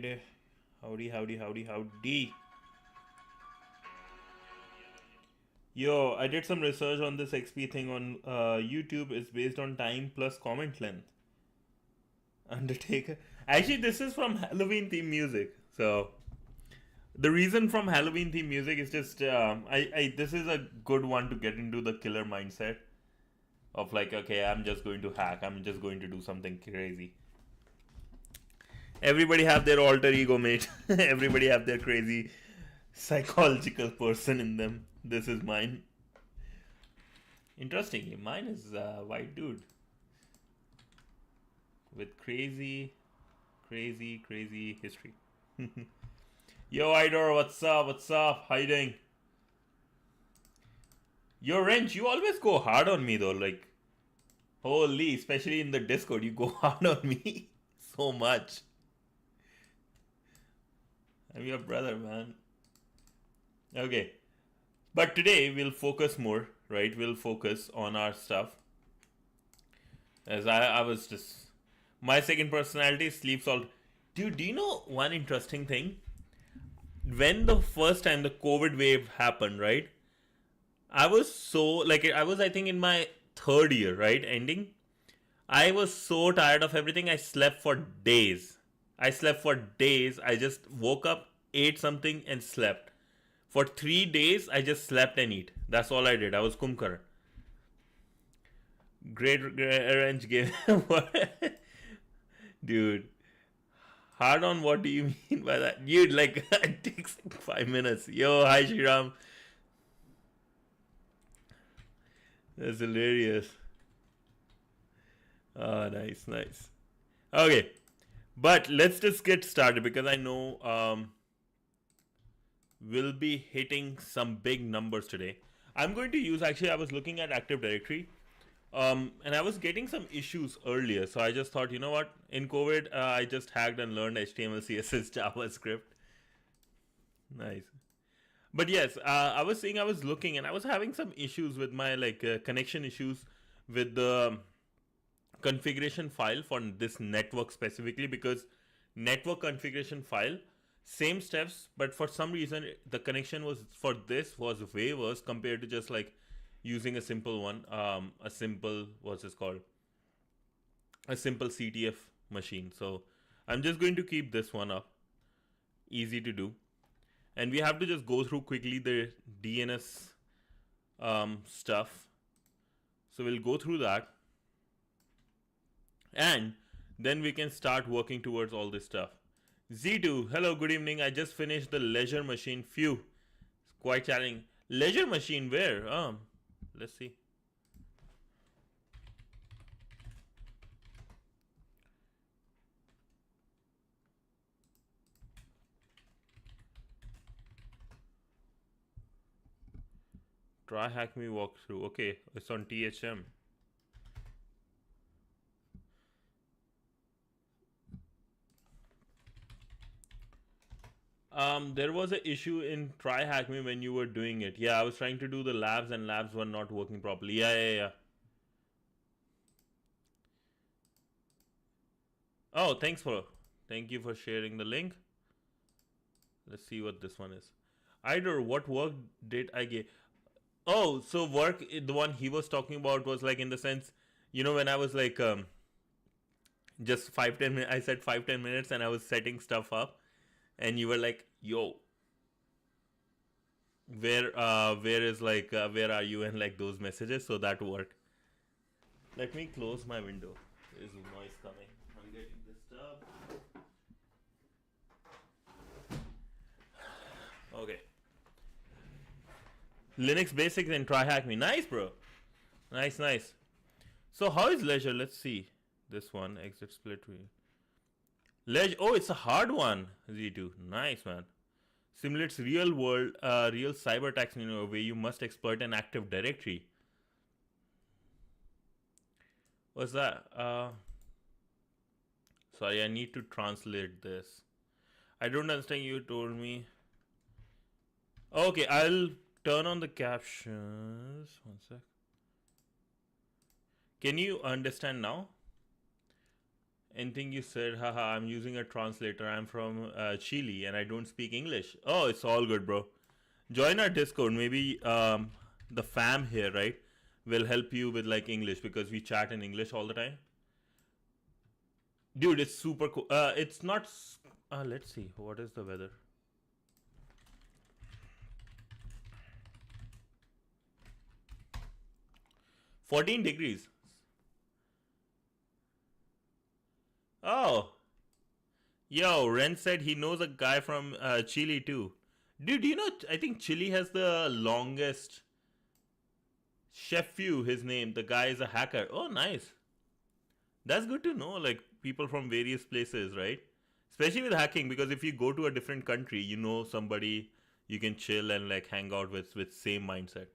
Friday. Howdy, howdy, howdy, howdy. Yo, I did some research on this XP thing on YouTube. It's based on time plus comment length. Undertaker. Actually, this is from Halloween theme music. So, the reason from Halloween theme music is just this is a good one to get into the killer mindset of like, okay, I'm just going to hack. I'm just going to do something crazy. Everybody have their alter ego, mate. Everybody have their crazy psychological person in them. This is mine. Interestingly, mine is a white dude with crazy history. Yo, Idor, what's up? What's up? How you doing? Yo, Wrench, you always go hard on me though. Like, holy, especially in the Discord, you go hard on me so much. I'm your brother, man. Okay. But today we'll focus more, right? We'll focus on our stuff. As I was just. My second personality sleeps all. Dude, do you know one interesting thing? When the first time the COVID wave happened, right? I was so. Like, I was, I think, in my third year, right? Ending. I was so tired of everything. I slept for days. I just woke up, ate something, and slept. For 3 days, I just slept and eat. That's all I did. I was kumkar. Great arrange game. Dude. Hard on, what do you mean by that? Dude, like, it takes like 5 minutes. Yo, hi Shriram. That's hilarious. Oh, nice. Okay. But let's just get started because I know we'll be hitting some big numbers today. I'm going to use, actually, I was looking at Active Directory and I was getting some issues earlier. So I just thought, you know what? In COVID, I just hacked and learned HTML, CSS, JavaScript. Nice. But yes, I was saying I was looking and I was having some issues with my connection issues with the configuration file for this network specifically, because network configuration file, same steps, but for some reason the connection was for this was way worse compared to just like using a simple one, a simple, what's this called, a simple CTF machine. So I'm just going to keep this one up, easy to do, and we have to just go through quickly the DNS stuff. So we'll go through that, and then we can start working towards all this stuff. Z2, hello, good evening. I just finished the leisure machine. Phew, it's quite challenging. Leisure machine where? Let's see. TryHackMe walkthrough. Okay, it's on THM. There was an issue in TryHackMe when you were doing it. Yeah, I was trying to do the labs and labs were not working properly. Yeah. Oh, thank you for sharing the link. Let's see what this one is. Either what work did I get? Oh, so work, the one he was talking about was like in the sense, when I was like just 5-10 minutes, I said 5-10 minutes and I was setting stuff up, and you were like, yo, where is where are you, and like those messages. So that worked. Let me close my window. There's noise coming. I'm getting disturbed. Okay. Linux basics and TryHackMe. Nice, bro. Nice. So how is leisure? Let's see. This one, exit split. Ledge. Oh, it's a hard one. Z2. Nice, man. Simulates real world, real cyber attacks in a way you must exploit an Active Directory. What's that? Sorry, I need to translate this. I don't understand. You told me. Okay, I'll turn on the captions. One sec. Can you understand now? Anything you said, haha, I'm using a translator. I'm from Chile and I don't speak English. Oh, it's all good, bro. Join our Discord. Maybe the fam here, right, will help you with like English because we chat in English all the time. Dude, it's super cool. It's not. Let's see. What is the weather? 14 degrees. Oh, yo, Ren said he knows a guy from Chile too. Dude, you know, I think Chile has the longest. Chef Few, his name. The guy is a hacker. Oh, nice. That's good to know. Like people from various places, right? Especially with hacking, because if you go to a different country, you know somebody you can chill and like hang out with same mindset.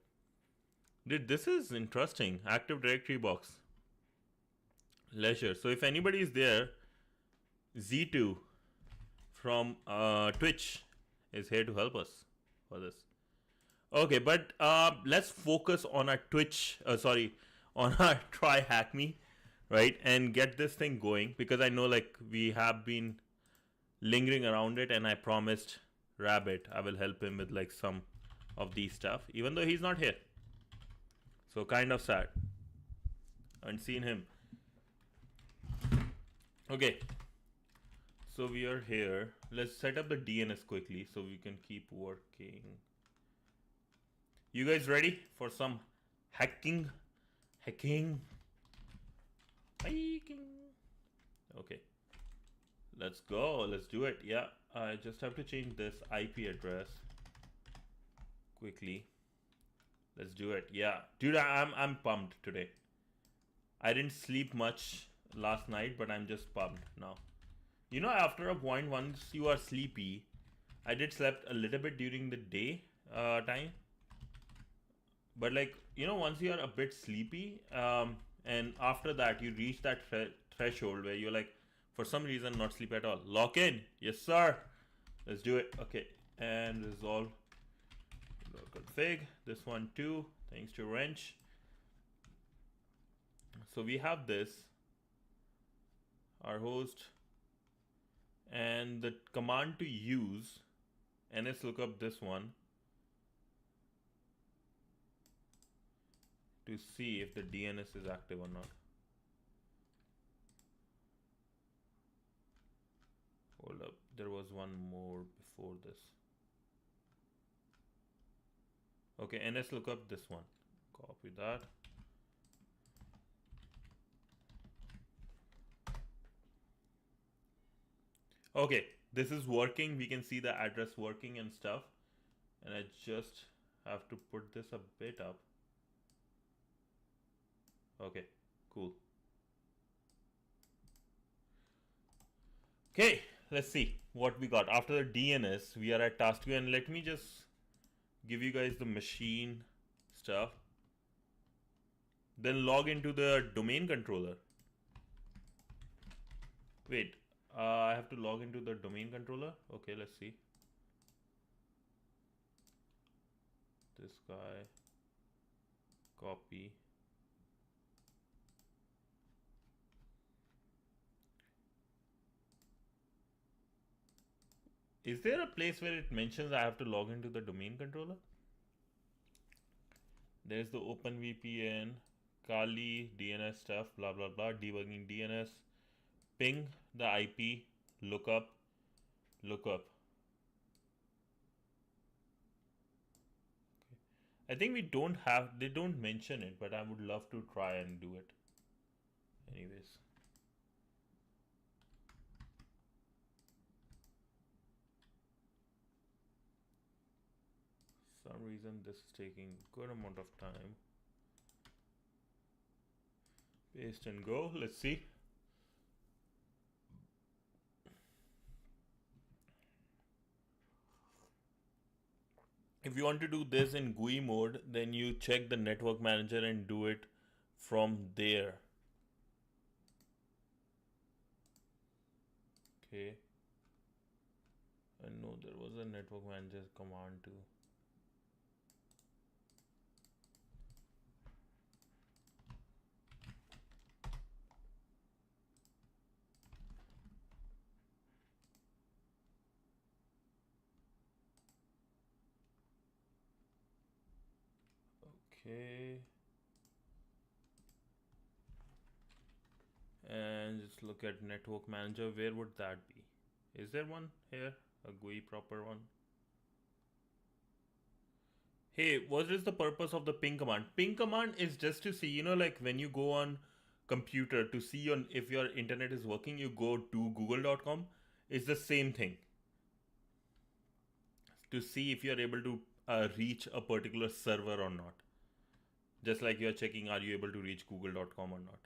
Dude, this is interesting. Active Directory box. Leisure. So if anybody is there, Z2 from Twitch is here to help us for this. Okay, but let's focus on our Twitch. Sorry, on our TryHackMe, right, and get this thing going because I know like we have been lingering around it, and I promised Rabbit I will help him with like some of these stuff, even though he's not here. So kind of sad. I haven't seen him. Okay. So we are here. Let's set up the DNS quickly so we can keep working. You guys ready for some hacking? Hacking. Okay. Let's go. Let's do it. Yeah. I just have to change this IP address quickly. Let's do it. Yeah. Dude, I'm pumped today. I didn't sleep much last night, but I'm just pumped now. You know, after a point, once you are sleepy, I did slept a little bit during the day time. But like, you know, once you are a bit sleepy, and after that you reach that threshold where you're like, for some reason, not sleep at all. Lock in. Yes, sir. Let's do it. Okay. And resolve. Config. This one too. Thanks to wrench. So we have this. Our host. And the command to use. NS lookup this one. To see if the DNS is active or not. Hold up, there was one more before this. Okay, NS lookup this one. Copy that. Okay, this is working. We can see the address working and stuff. And I just have to put this a bit up. Okay, cool. Okay, let's see what we got. After the DNS, we are at task 2, and let me just give you guys the machine stuff. Then log into the domain controller. Wait, I have to log into the domain controller. Okay, let's see. This guy. Copy. Is there a place where it mentions I have to log into the domain controller? There's the OpenVPN, Kali, DNS stuff, blah blah blah, debugging DNS, ping the IP, lookup. Okay. I think we don't have, they don't mention it, but I would love to try and do it. Anyways. Some reason this is taking good amount of time. Paste and go. Let's see. If you want to do this in GUI mode, then you check the network manager and do it from there. Okay. I know there was a network manager command too. Okay. And just look at network manager. Where would that be? Is there one here? A GUI proper one? Hey, what is the purpose of the ping command? Ping command is just to see, like when you go on computer to see if your internet is working, you go to google.com. It's the same thing. To see if you're able to reach a particular server or not. Just like you're checking, are you able to reach google.com or not?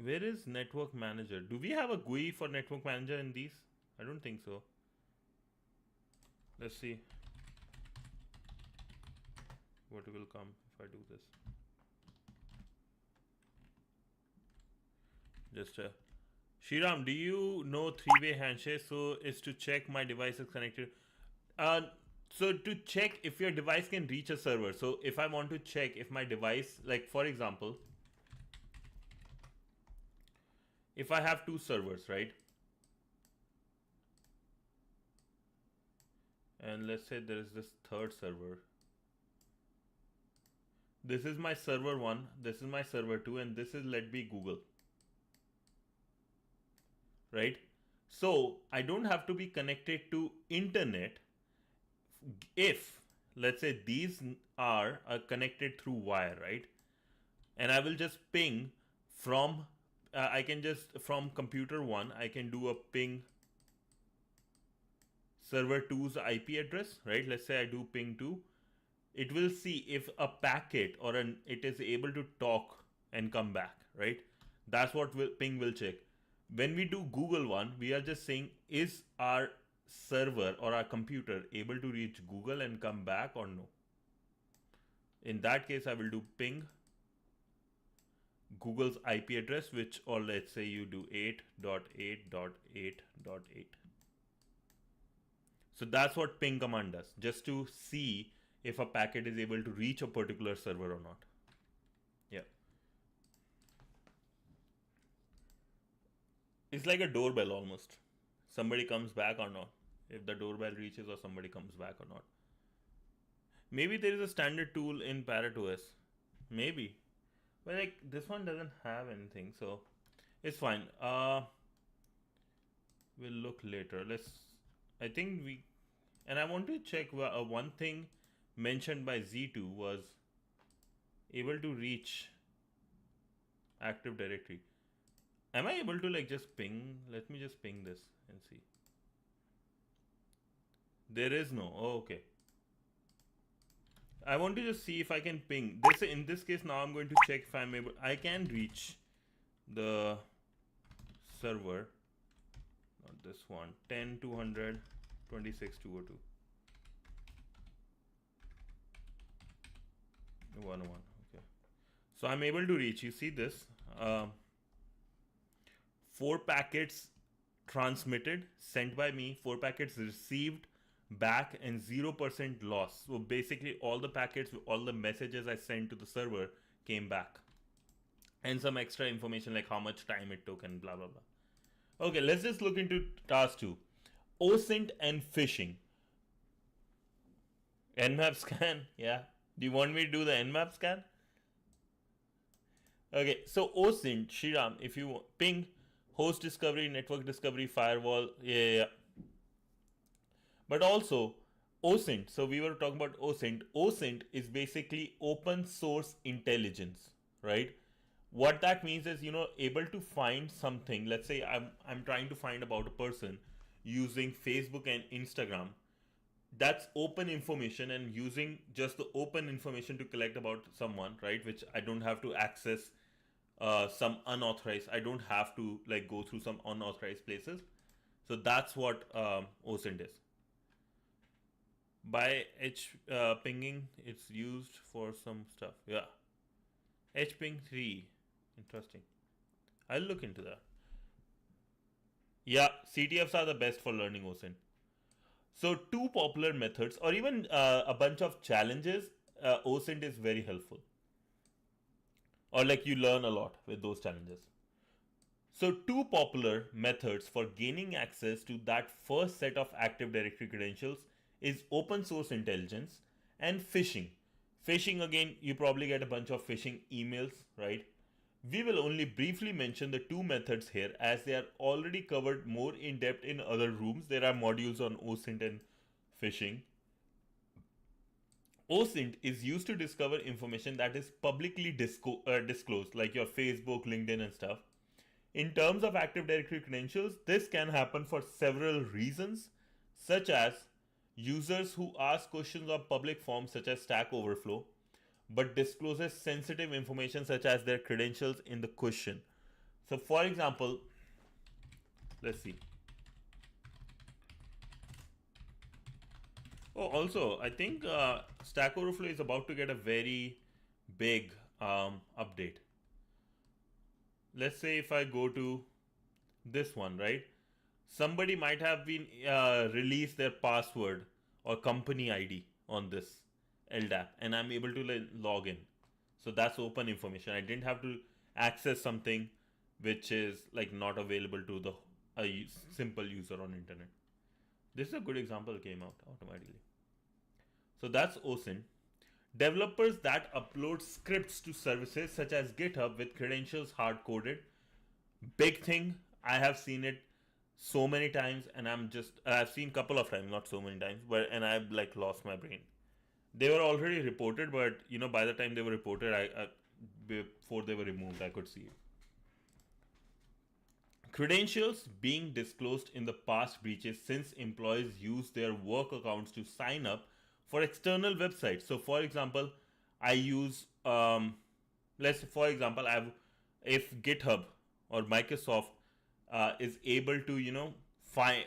Where is network manager? Do we have a GUI for network manager in these? I don't think so. Let's see what will come if I do this. Just Shriram, do you know three-way handshake? So is to check my device is connected. So to check if your device can reach a server. So if I want to check if my device, like for example, if I have two servers, right? And let's say there is this third server. This is my server 1, this is my server 2, and this is, let be, Google. Right? So I don't have to be connected to internet if, let's say, these are connected through wire, right? And I will just ping from, I can just, from computer 1, I can do a ping server 2's IP address, right? Let's say I do ping 2. It will see if a packet or it is able to talk and come back, right? That's what ping will check. When we do Google one, we are just saying, is our server or our computer able to reach Google and come back or no? In that case, I will do ping Google's IP address, which, or let's say you do 8.8.8.8. So that's what ping command does, just to see if a packet is able to reach a particular server or not. Yeah. It's like a doorbell almost. Somebody comes back or not. If the doorbell reaches or somebody comes back or not. Maybe there is a standard tool in ParrotOS. Maybe. But like this one doesn't have anything, so it's fine. We'll look later. I think and I want to check one thing mentioned by Z2 was able to reach Active Directory. Am I able to like just ping? Let me just ping this and see. There is no. Oh, okay. I want to just see if I can ping this. In this case, now I'm going to check if I'm able. I can reach the server. Not this one. 10.200 26.202 101. Okay. So I'm able to reach. You see this? 4 packets transmitted, sent by me. 4 packets received back, and 0% loss. So basically all the packets, all the messages I sent to the server came back, and some extra information like how much time it took and blah blah blah. Okay, let's just look into task 2. OSINT and phishing. Nmap scan. Yeah, do you want me to do the Nmap scan? Okay, so OSINT, Shriram, if you ping host discovery, network discovery, firewall, yeah. But also OSINT. So we were talking about OSINT. OSINT is basically open source intelligence, right? What that means is, able to find something. Let's say I'm trying to find about a person using Facebook and Instagram. That's open information, and using just the open information to collect about someone, right? Which I don't have to access some unauthorized. I don't have to like go through some unauthorized places. So that's what OSINT is. By pinging, it's used for some stuff. Yeah. HPing 3. Interesting. I'll look into that. Yeah, CTFs are the best for learning OSINT. So 2 popular methods, or even a bunch of challenges, OSINT is very helpful. Or like you learn a lot with those challenges. So, two popular methods for gaining access to that first set of Active Directory credentials is open source intelligence and phishing. Phishing, again, you probably get a bunch of phishing emails, right? We will only briefly mention the two methods here as they are already covered more in depth in other rooms. There are modules on OSINT and phishing. OSINT is used to discover information that is publicly disclosed, like your Facebook, LinkedIn, and stuff. In terms of Active Directory credentials, this can happen for several reasons, such as users who ask questions on public forums such as Stack Overflow, but discloses sensitive information such as their credentials in the question. So, for example, let's see. Oh, also, I think Stack Overflow is about to get a very big update. Let's say if I go to this one, right? Somebody might have been released their password or company ID on this LDAP, and I'm able to log in. So that's open information. I didn't have to access something which is like not available to the a simple user on internet. This is a good example came out automatically. So that's OSINT. Developers that upload scripts to services such as GitHub with credentials hard coded. Big thing. I have seen it so many times, and I've seen couple of times, not so many times, but and I've like lost my brain. They were already reported, but by the time they were reported, I before they were removed, I could see it. Credentials being disclosed in the past breaches since employees use their work accounts to sign up for external websites. So, for example, I use let's for example, if GitHub or Microsoft is able to find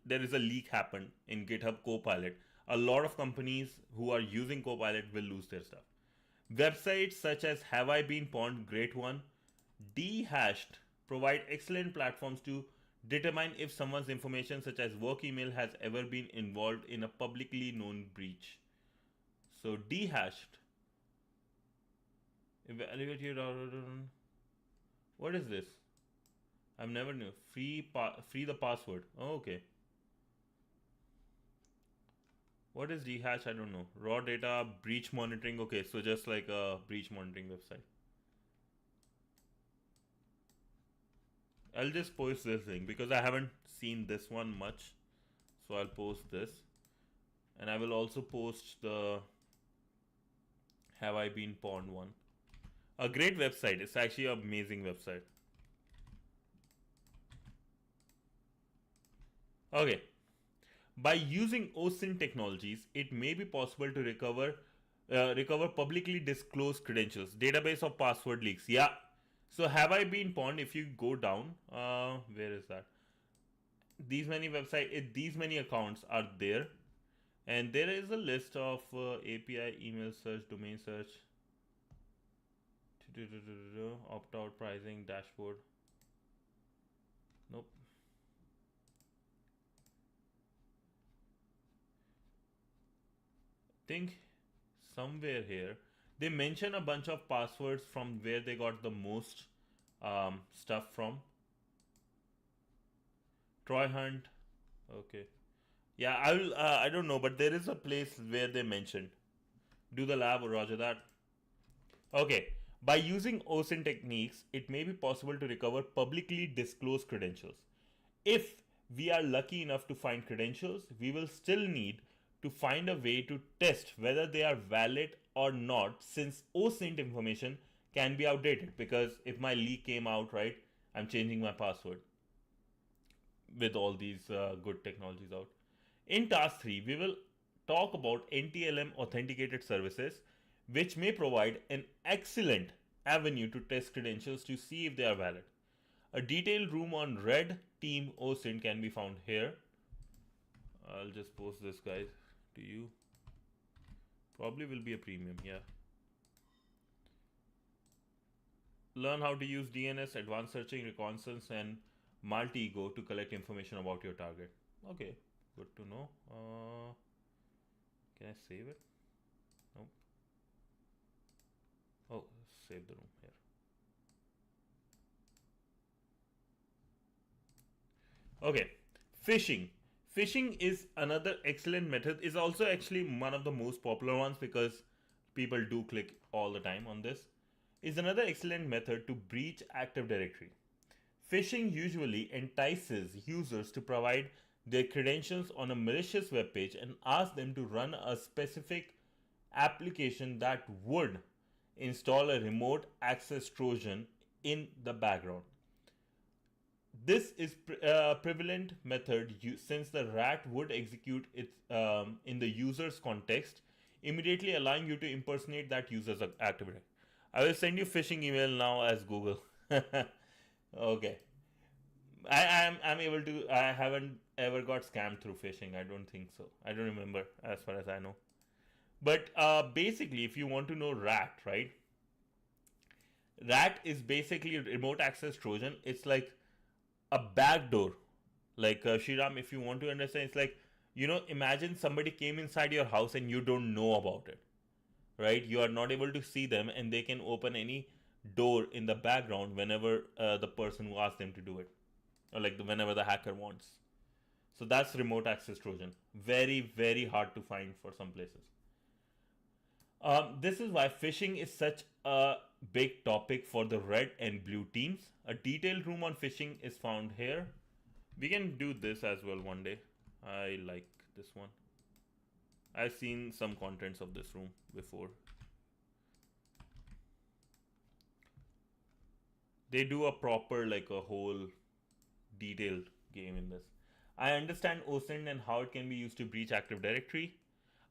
there is a leak happened in GitHub Copilot. A lot of companies who are using Copilot will lose their stuff. Websites such as Have I Been Pwned, great one. Dehashed provide excellent platforms to determine if someone's information such as work email has ever been involved in a publicly known breach. So dehashed. Evaluate your what is this? I've never knew. Free the password. Oh, okay. What is dehash? I don't know. Raw data breach monitoring. Okay, so just like a breach monitoring website. I'll just post this thing because I haven't seen this one much. So I'll post this. And I will also post the Have I Been Pwned one. A great website. It's actually an amazing website. Okay. By using OSINT technologies, it may be possible to recover publicly disclosed credentials, database of password leaks. Yeah. So have I been pwned? If you go down, where is that? These many these many accounts are there, and there is a list of API, email search, domain search, opt out, pricing, dashboard. Nope. Think somewhere here they mention a bunch of passwords from where they got the most stuff from. Troy Hunt. Okay. Yeah, I don't know, but there is a place where they mentioned. Do the lab, Roger that. Okay. By using OSINT techniques, it may be possible to recover publicly disclosed credentials. If we are lucky enough to find credentials, we will still need to find a way to test whether they are valid or not, since OSINT information can be outdated. Because if my leak came out, right, I'm changing my password with all these good technologies out. In task 3, we will talk about NTLM authenticated services, which may provide an excellent avenue to test credentials to see if they are valid. A detailed room on Red Team OSINT can be found here. I'll just post this, guys, to you. Probably will be a premium, yeah. Learn how to use DNS, advanced searching, reconnaissance, and multi-ego to collect information about your target. Okay, good to know. Can I save it? Nope. Oh, save the room here. Okay, phishing. Phishing is another excellent method. Is also actually one of the most popular ones because people do click all the time on this. Is another excellent method to breach Active Directory. Phishing usually entices users to provide their credentials on a malicious web page and ask them to run a specific application that would install a remote access Trojan in the background. This is prevalent method since the rat would execute it in the user's context, immediately allowing you to impersonate that user's activity. I will send you phishing email now as Google. Okay. I'm able to. I haven't ever got scammed through phishing. I don't think so. I don't remember as far as I know. But basically, if you want to know rat, right? Rat is basically a remote access Trojan. It's like a backdoor. Like Shriram, if you want to understand, it's like, imagine somebody came inside your house and you don't know about it, right? You are not able to see them, and they can open any door in the background whenever the person who asked them to do it, or like whenever the hacker wants. So that's remote access Trojan. Very, very hard to find for some places. This is why phishing is such a big topic for the red and blue teams. A detailed room on phishing is found here. We can do this as well one day. I like this one. I've seen some contents of this room before. They do a proper, like a whole detailed game in this. I understand OSINT and how it can be used to breach Active Directory.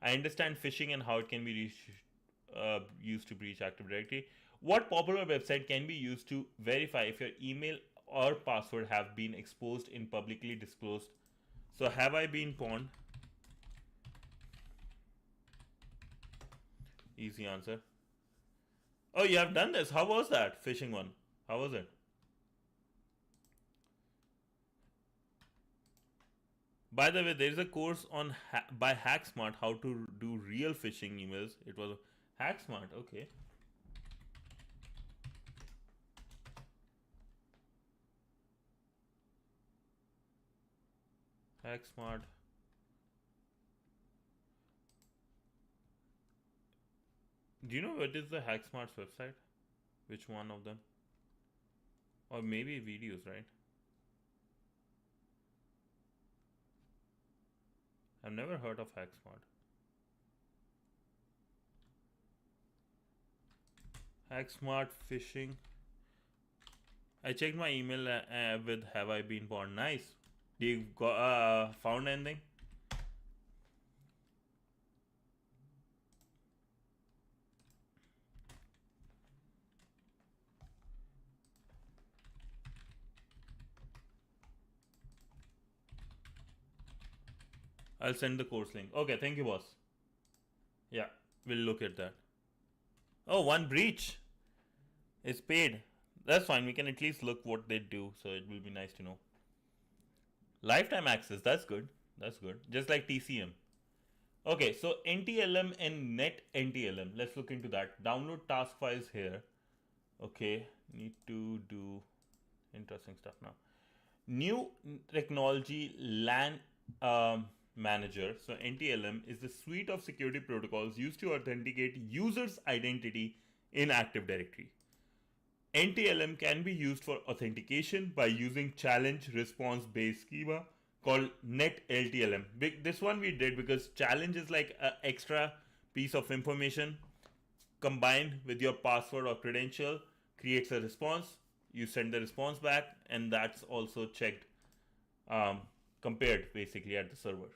I understand phishing and how it can be used to breach Active Directory. What popular website can be used to verify if your email or password have been exposed in publicly disclosed? So have I been pawned? Easy answer. Oh, you have done this. How was that phishing one? How was it? By the way, there is a course on by HackSmart how to do real phishing emails. It was HackSmart. Okay. HackSmart. Do you know what is the HackSmart's website? Which one of them? Or maybe videos, right? I've never heard of HackSmart. HackSmart phishing. I checked my email with have I been born. Nice. Do you found anything? I'll send the course link. Okay, thank you, boss. Yeah, we'll look at that. Oh, one breach is paid. That's fine. We can at least look what they do, so it will be nice to know. Lifetime access. That's good. That's good. Just like TCM. Okay, so NTLM and net NTLM. Let's look into that. Download task files here. Okay, need to do interesting stuff now. New technology LAN manager. So NTLM is the suite of security protocols used to authenticate users' identity in Active Directory. NTLM can be used for authentication by using challenge response based schema called NetLTLM. This one we did because challenge is like an extra piece of information combined with your password or credential, creates a response. You send the response back, and that's also checked, compared basically at the server.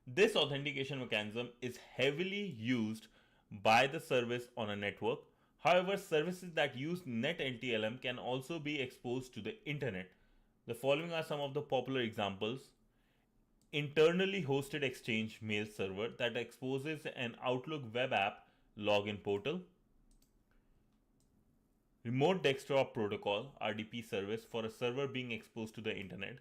This authentication mechanism is heavily used by the service on a network. However, services that use NetLTLM can also be exposed to the internet. The following are some of the popular examples. Internally hosted Exchange mail server that exposes an Outlook web app login portal. Remote desktop protocol RDP service for a server being exposed to the internet.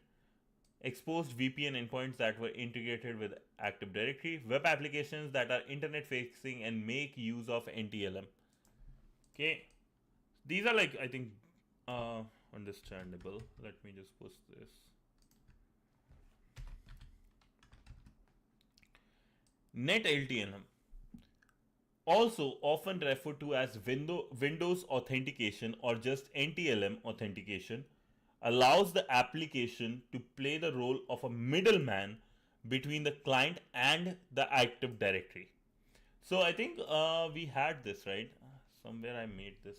Exposed VPN endpoints that were integrated with Active Directory. Web applications that are internet facing and make use of NTLM. Okay, these are like, I think understandable. Let me just post this. Net LTLM, also often referred to as Windows authentication or just NTLM authentication, allows the application to play the role of a middleman between the client and the Active Directory. So I think we had this, right? Somewhere I made this.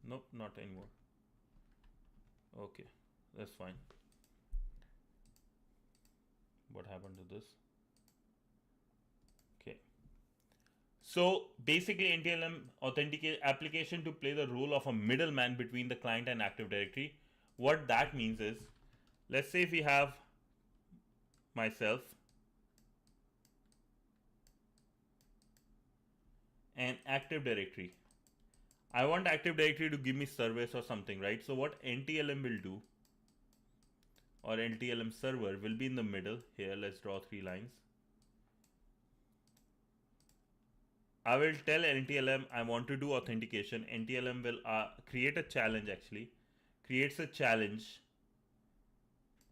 Nope, not anymore. Okay, that's fine. What happened to this? Okay. So basically NTLM authenticate application to play the role of a middleman between the client and Active Directory. What that means is, let's say if we have myself and Active Directory. I want Active Directory to give me service or something, right? So what NTLM will do, or NTLM server will be in the middle. Here, let's draw 3 lines. I will tell NTLM I want to do authentication. NTLM will create a challenge, actually. Creates a challenge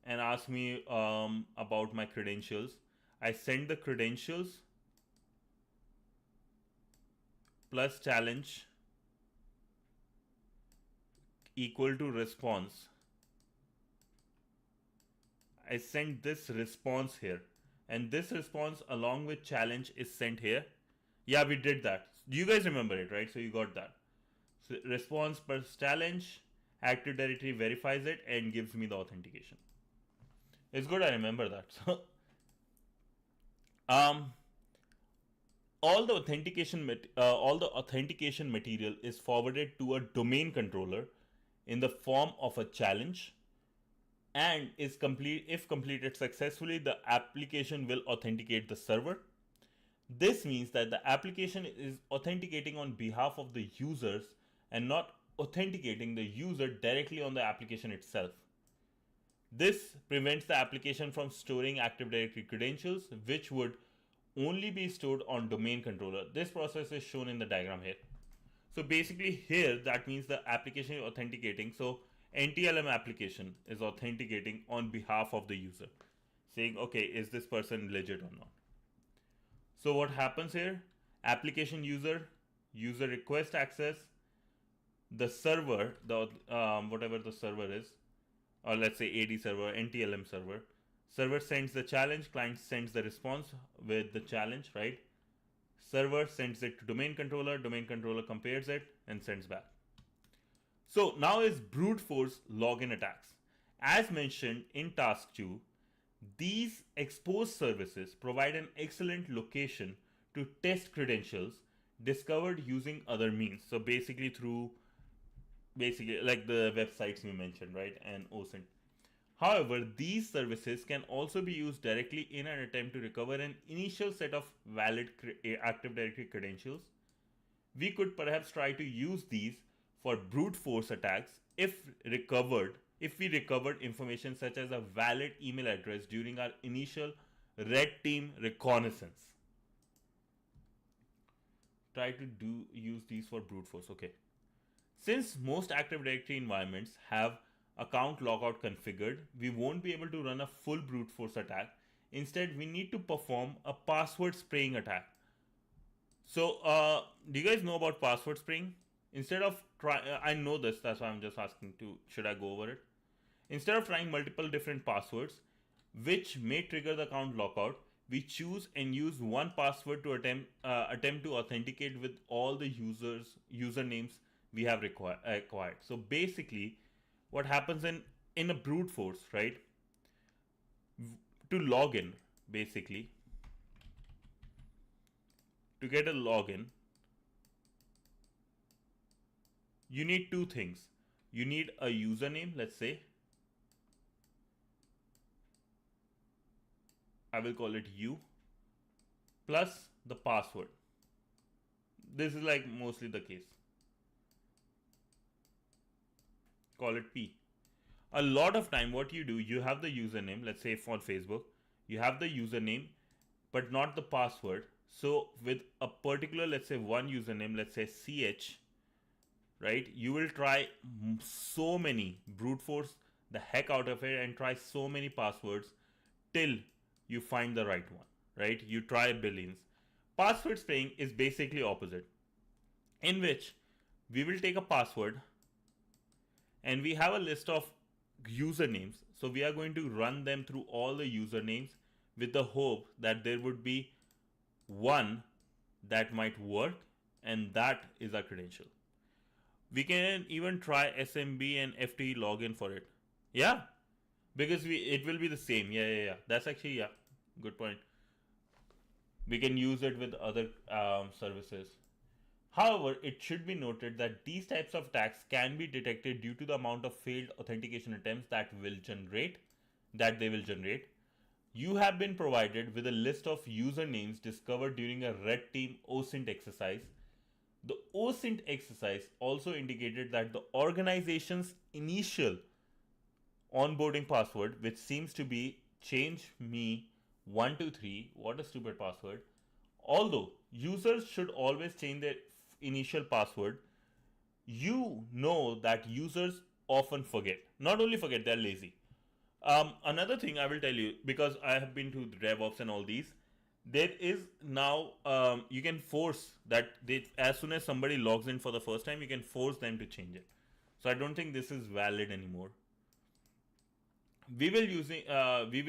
and asks me about my credentials. I send the credentials plus challenge equal to response. I send this response here, and this response along with challenge is sent here. Yeah, we did that. You guys remember it, right? So you got that. So response plus challenge, Active Directory verifies it and gives me the authentication. It's good I remember that. So all the authentication material is forwarded to a domain controller in the form of a challenge, and is complete. If completed successfully, the application will authenticate the server. This means that the application is authenticating on behalf of the users and not authenticating the user directly on the application itself. This prevents the application from storing Active Directory credentials, which would only be stored on domain controller. This process is shown in the diagram here. So basically here, that means the application is authenticating. So NTLM application is authenticating on behalf of the user, saying, okay, is this person legit or not? So what happens here? Application user request access, the server, the whatever the server is, or let's say AD server, NTLM server. Server sends the challenge, client sends the response with the challenge, right? Server sends it to domain controller compares it and sends back. So now is brute force login attacks. As mentioned in task 2, these exposed services provide an excellent location to test credentials discovered using other means. So basically like the websites we mentioned, right, and OSINT. However, these services can also be used directly in an attempt to recover an initial set of valid Active Directory credentials. We could perhaps try to use these for brute force attacks if we recovered information such as a valid email address during our initial red team reconnaissance. Try to use these for brute force. Okay. Since most Active Directory environments have account logout configured, we won't be able to run a full brute force attack. Instead, we need to perform a password spraying attack. So, do you guys know about password spraying? Instead of I know this, that's why I'm just asking should I go over it? Instead of trying multiple different passwords, which may trigger the account lockout, we choose and use one password to attempt to authenticate with all the usernames we have acquired. So basically, what happens in a brute force, right? To log in, basically, to get a login, you need 2 things. You need a username, let's say. I will call it U, plus the password. This is like mostly the case. Call it P. A lot of time what you do, you have the username, let's say for Facebook, you have the username but not the password. So with a particular, let's say one username, let's say CH, right? You will try so many, brute force the heck out of it and try so many passwords till you find the right one, right? You try billions. Password spraying is basically opposite, in which we will take a password and we have a list of usernames. So we are going to run them through all the usernames with the hope that there would be one that might work, and that is our credential. We can even try SMB and FTE login for it. Yeah, because it will be the same. Yeah. That's actually, yeah, good point. We can use it with other services. However, it should be noted that these types of attacks can be detected due to the amount of failed authentication attempts that they will generate. You have been provided with a list of usernames discovered during a red team OSINT exercise. The OSINT exercise also indicated that the organization's initial onboarding password, which seems to be change me 123, what a stupid password. Although users should always change their initial password, you know that users often forget. Not only forget, they're lazy. Another thing I will tell you, because I have been to DevOps and all these, there is now you can force that as soon as somebody logs in for the first time, you can force them to change it. So I don't think this is valid anymore. We will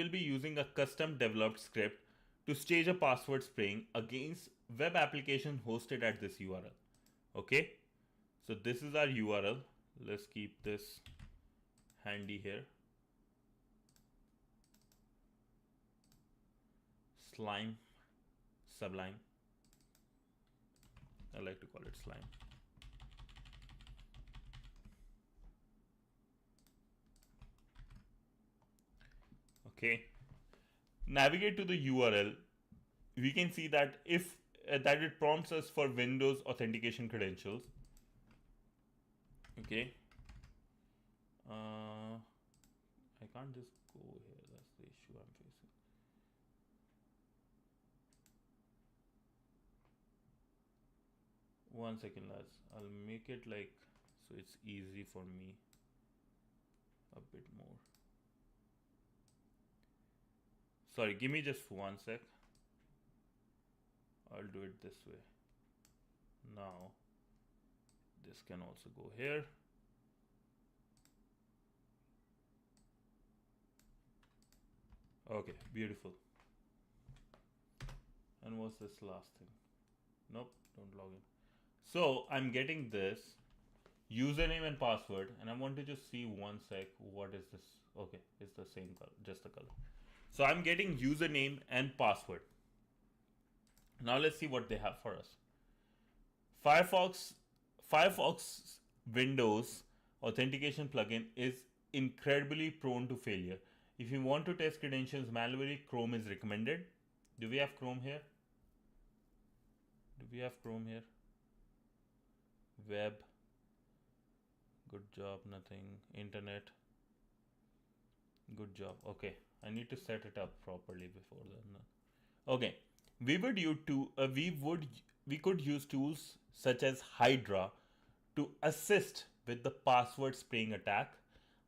be using a custom developed script to stage a password spraying against web application hosted at this URL. Okay, so this is our URL. Let's keep this handy here. Slime, Sublime. I like to call it Slime. Okay, navigate to the URL. We can see that if that it prompts us for Windows authentication credentials. Okay, I can't just go here. That's the issue I'm facing. One second, lads. I'll make it like so it's easy for me a bit more. Sorry, give me just 1 sec. I'll do it this way. Now, this can also go here. Okay, beautiful. And what's this last thing? Nope, don't log in. So I'm getting this username and password, and I want to just see 1 sec. What is this? Okay, it's the same color, just the color. So I'm getting username and password. Now let's see what they have for us. Firefox Windows authentication plugin is incredibly prone to failure. If you want to test credentials manually, Chrome is recommended. Do we have Chrome here? Web. Good job, nothing. Internet. Good job. Okay, I need to set it up properly before then. Okay, we could use tools such as Hydra to assist with the password spraying attack.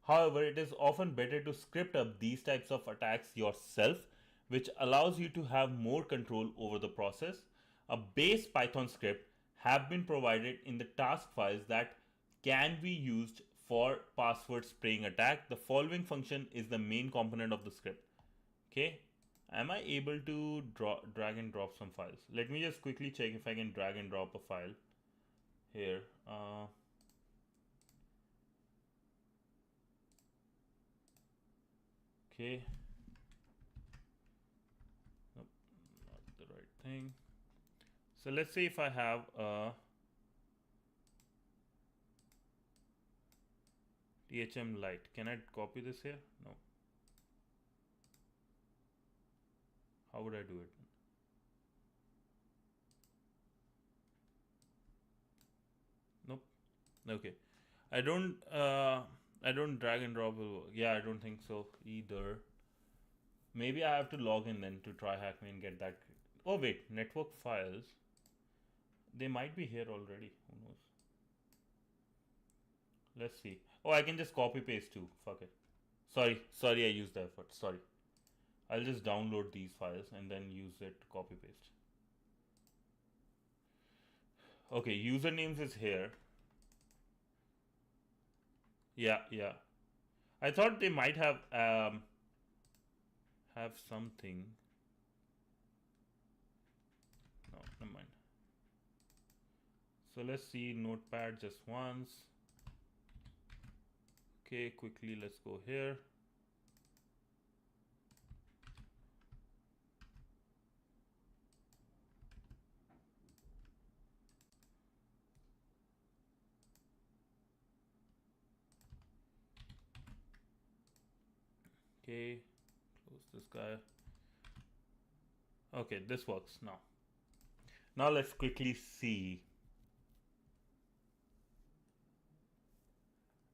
However, it is often better to script up these types of attacks yourself, which allows you to have more control over the process. A base Python script have been provided in the task files that can be used for password spraying attack. The following function is the main component of the script. Okay, am I able to drag and drop some files? Let me just quickly check if I can drag and drop a file here. Okay, nope, not the right thing. So let's say if I have a THM Lite, can I copy this here? No. How would I do it? Nope. Okay. I don't drag and drop. Yeah, I don't think so either. Maybe I have to log in then to TryHackMe and get that. Oh wait, network files. They might be here already. Who knows? let's see. Oh, I can just copy paste too. Fuck it. Sorry, I used the effort. Sorry. I'll just download these files and then use it to copy paste. Okay, usernames is here. Yeah. I thought they might have something. No, never mind. So let's see Notepad just once. Okay, quickly let's go here. Okay, close this guy. Okay, this works now. Now let's quickly see.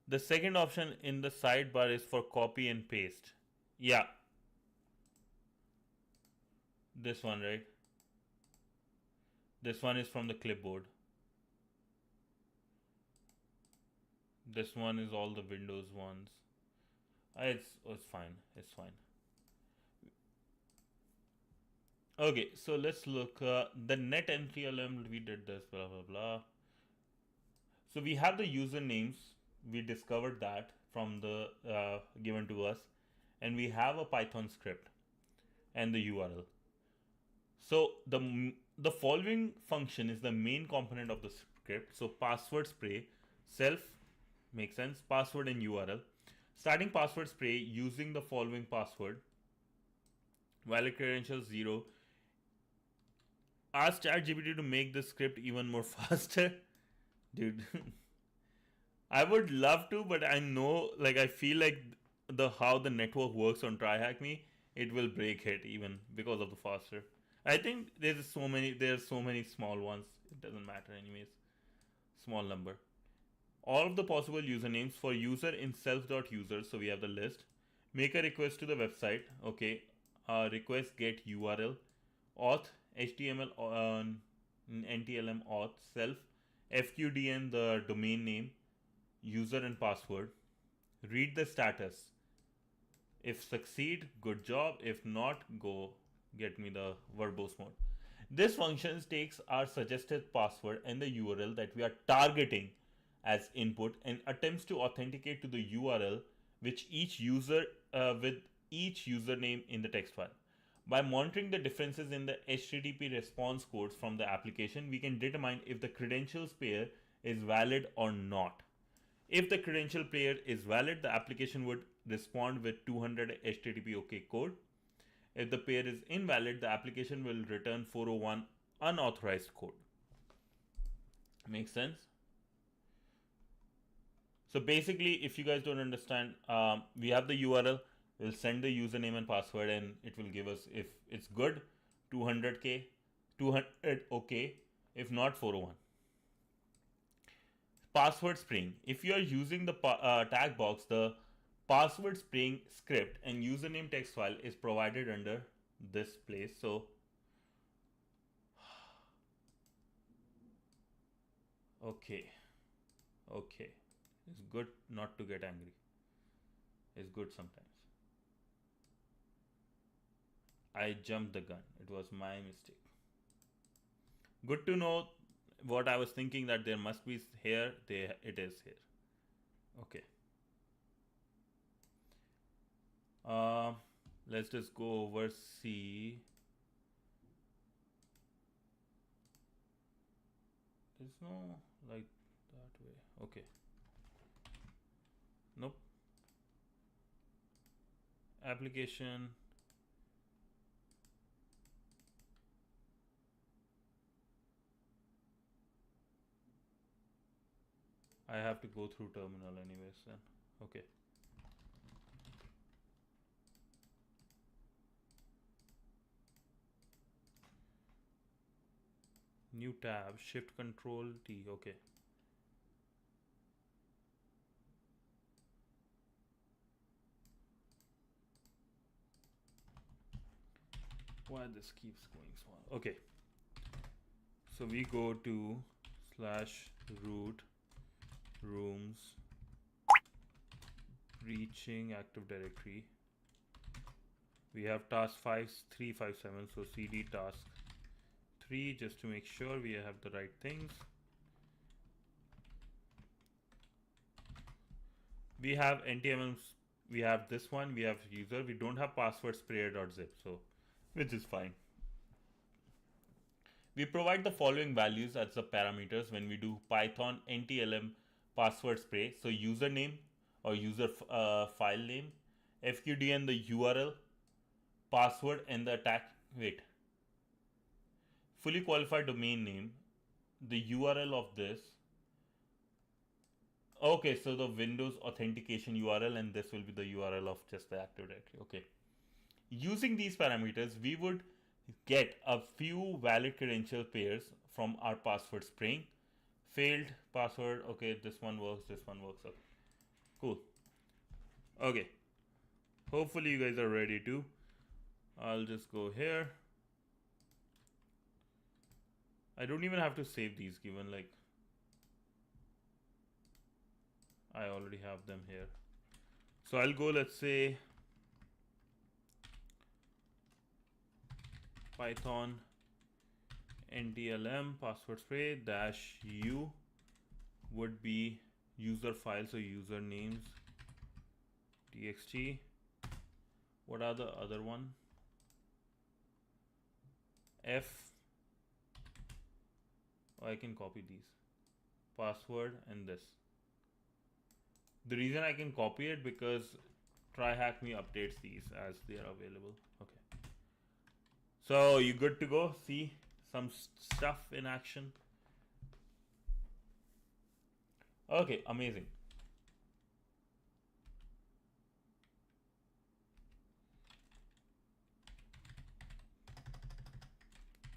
The second option in the sidebar is for copy and paste. Yeah. This one, right? This one is from the clipboard. This one is all the Windows ones. It's fine. It's fine. Okay, so let's look. The net entry element, we did this, blah, blah, blah. So we have the usernames. We discovered that from the given to us. And we have a Python script and the URL. So the following function is the main component of the script. So password spray, self, makes sense, password and URL. Starting password spray using the following password. Valid credentials 0. Ask ChatGPT to make the script even more faster. Dude. I would love to, but I know, like, I feel like how the network works on TryHackMe, it will break it even because of the faster. I think there's so many small ones. It doesn't matter anyways. Small number. All of the possible usernames for user in self.user. So we have the list. Make a request to the website. Okay. Request get URL. Auth HTML NTLM auth self. FQDN the domain name. User and password. Read the status. If succeed, good job. If not, go get me the verbose mode. This function takes our suggested password and the URL that we are targeting as input and attempts to authenticate to the URL which each user with each username in the text file. By monitoring the differences in the HTTP response codes from the application, we can determine if the credentials pair is valid or not. If the credential pair is valid, the application would respond with 200 HTTP OK code. If the pair is invalid, the application will return 401 unauthorized code. Makes sense? So basically, if you guys don't understand, we have the URL, we'll send the username and password, and it will give us, if it's good, 200K, 200 OK, if not 401. Password spraying. If you are using the tag box, the password spraying script and username text file is provided under this place. So okay, it's good not to get angry. It's good sometimes. I jumped the gun. It was my mistake. Good to know what I was thinking, that there must be here. It is here. Okay. Let's just go over C. There's no like that way. Okay. Nope. Application. I have to go through terminal anyways then. Okay. New tab, shift control T. Okay. Why this keeps going small? Okay. So we go to /root rooms breaching Active Directory. We have task 5357, so cd task 3 just to make sure we have the right things. We have NTML, we have this one, we have user, we don't have password sprayer.zip, so which is fine. We provide the following values as the parameters when we do Python NTLM password spray. So username or user file name, FQDN the URL, password and the attack. Wait. Fully qualified domain name, the URL of this. Okay, so the Windows authentication URL, and this will be the URL of just the Active Directory. Okay. Using these parameters, we would get a few valid credential pairs from our password spraying. Failed password. Okay, this one works. This one works. Okay. Cool. Okay. Hopefully you guys are ready too. I'll just go here. I don't even have to save these, given like I already have them here. So I'll go, let's say Python NTLM password spray -u would be user file, so usernames txt. What are the other one? F. Oh, I can copy these. Password and this. The reason I can copy it because TryHackMe updates these as they are available. Okay. So you good to go? See some stuff in action. Okay, amazing.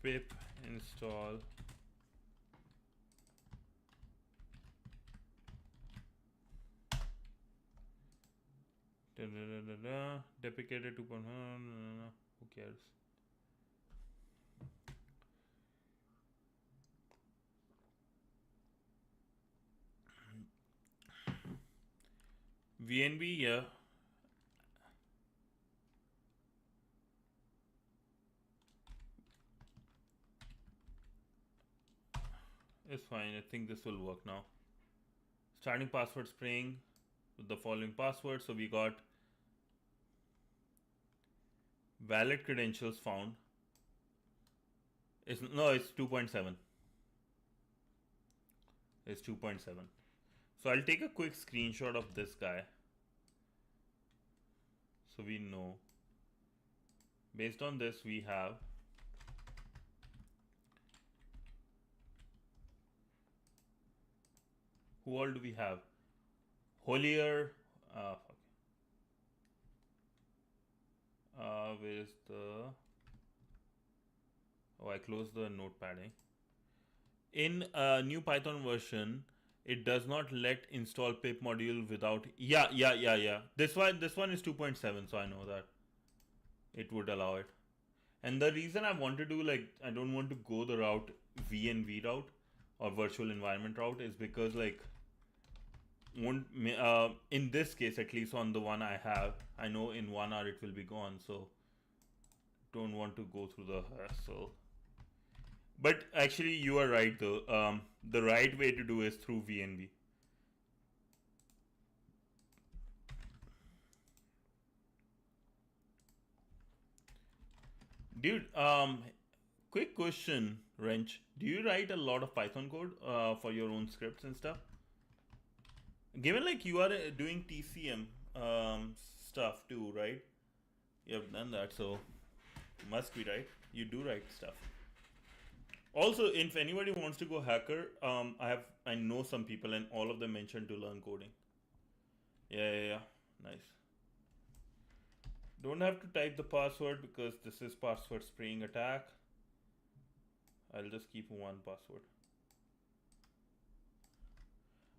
Pip install deprecated 2.0. Who cares? VNB, yeah. It's fine. I think this will work now. Starting password spraying with the following password. So we got valid credentials found. It's 2.7. It's 2.7. So I'll take a quick screenshot of this guy, so we know. Based on this, we have who all do we have? Holier. Where is the? Oh, I closed the notepad. In a new Python version, it does not let install pip module without. Yeah. This one is 2.7, so I know that it would allow it. And the reason I want to do, like, I don't want to go the route VNV route or virtual environment route is because, like, in this case, at least on the one I have, I know in 1 hour it will be gone, so don't want to go through the hassle. But actually, you are right though. The right way to do is through VNV. Dude, quick question, Wrench. Do you write a lot of Python code for your own scripts and stuff? Given like you are doing TCM stuff too, right? You have done that, so must be right. You do write stuff. Also, if anybody wants to go hacker, I know some people, and all of them mentioned to learn coding. Yeah. Nice. Don't have to type the password because this is password spraying attack. I'll just keep one password.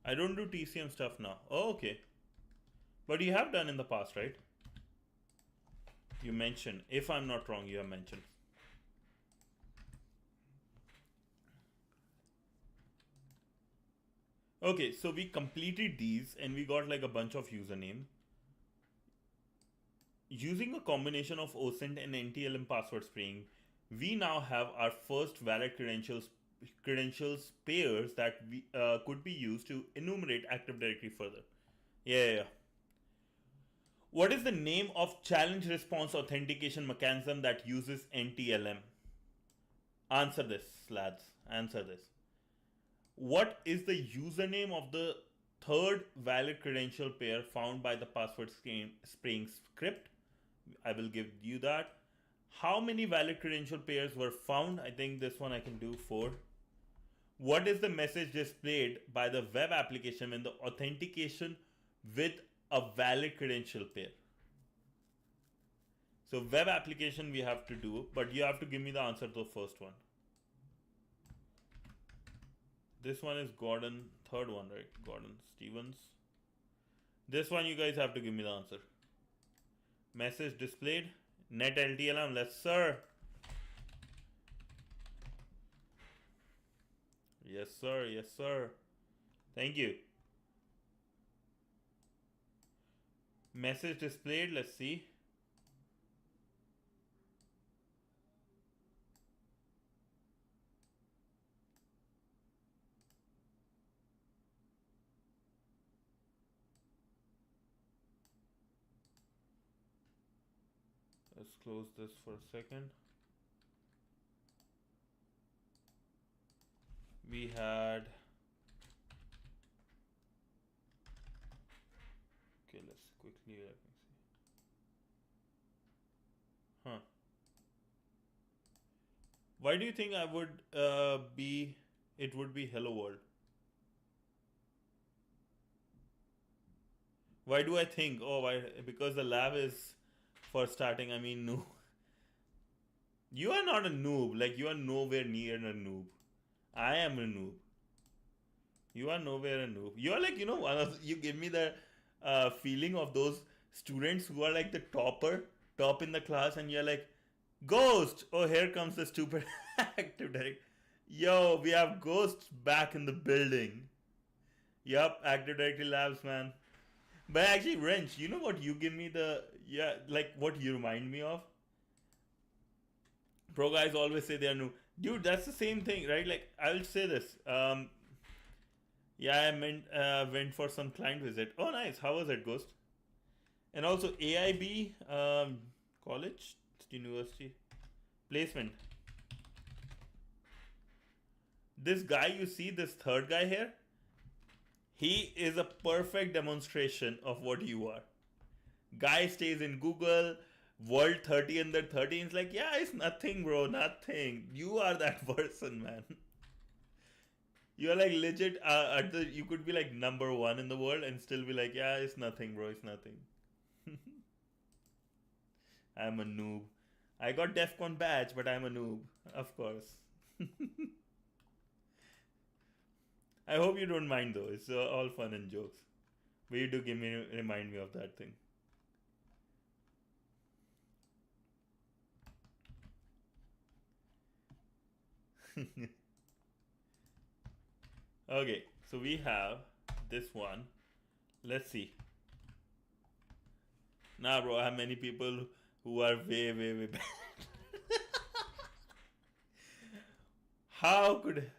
I don't do TCM stuff now. Oh, okay. But you have done in the past, right? You mentioned, if I'm not wrong, you have mentioned. Okay, so we completed these and we got like a bunch of username. Using a combination of OSINT and NTLM password spraying, we now have our first valid credentials pairs that could be used to enumerate Active Directory further. Yeah. What is the name of challenge response authentication mechanism that uses NTLM? Answer this, lads. Answer this. What is the username of the third valid credential pair found by the password spraying script? I will give you that. How many valid credential pairs were found? I think this one I can do 4. What is the message displayed by the web application when the authentication with a valid credential pair? So web application we have to do, but you have to give me the answer to the first one. This one is Gordon, third one, right? Gordon Stevens. This one you guys have to give me the answer. Message displayed. Net LTLM, yes sir. Yes sir, yes sir. Thank you. Message displayed, let's see. Let's close this for a second. We had, okay, let's quickly let me see. Why do you think I would it would be hello world? Why do I think? Oh, why? Because the lab is for starting. I mean, no. You are not a noob. Like, you are nowhere near a noob. I am a noob. You are nowhere a noob. You are like, you give me the feeling of those students who are like the top in the class, and you're like, Ghost! Oh, here comes the stupid Active Directory. Yo, we have Ghost back in the building. Yup, Active Directory Labs, man. But actually, Wrench, you know what you give me what you remind me of? Pro guys always say they are new. Dude, that's the same thing, right? Like, I'll say this. Yeah, I went for some client visit. Oh, nice. How was it, Ghost? And also AIB, college, university, placement. This guy you see, this third guy here, he is a perfect demonstration of what you are. Guy stays in Google, world 30 under 30. It's like, yeah, it's nothing, bro, nothing. You are that person, man. You are like legit you could be like number 1 in the world and still be like, yeah, it's nothing, bro, it's nothing. I'm a noob. I got DEFCON badge, but I'm a noob, of course. I hope you don't mind though. It's all fun and jokes. But you do remind me of that thing. Okay, so we have this one. Let's see. Nah, bro, I have many people who are way, way, way bad. How could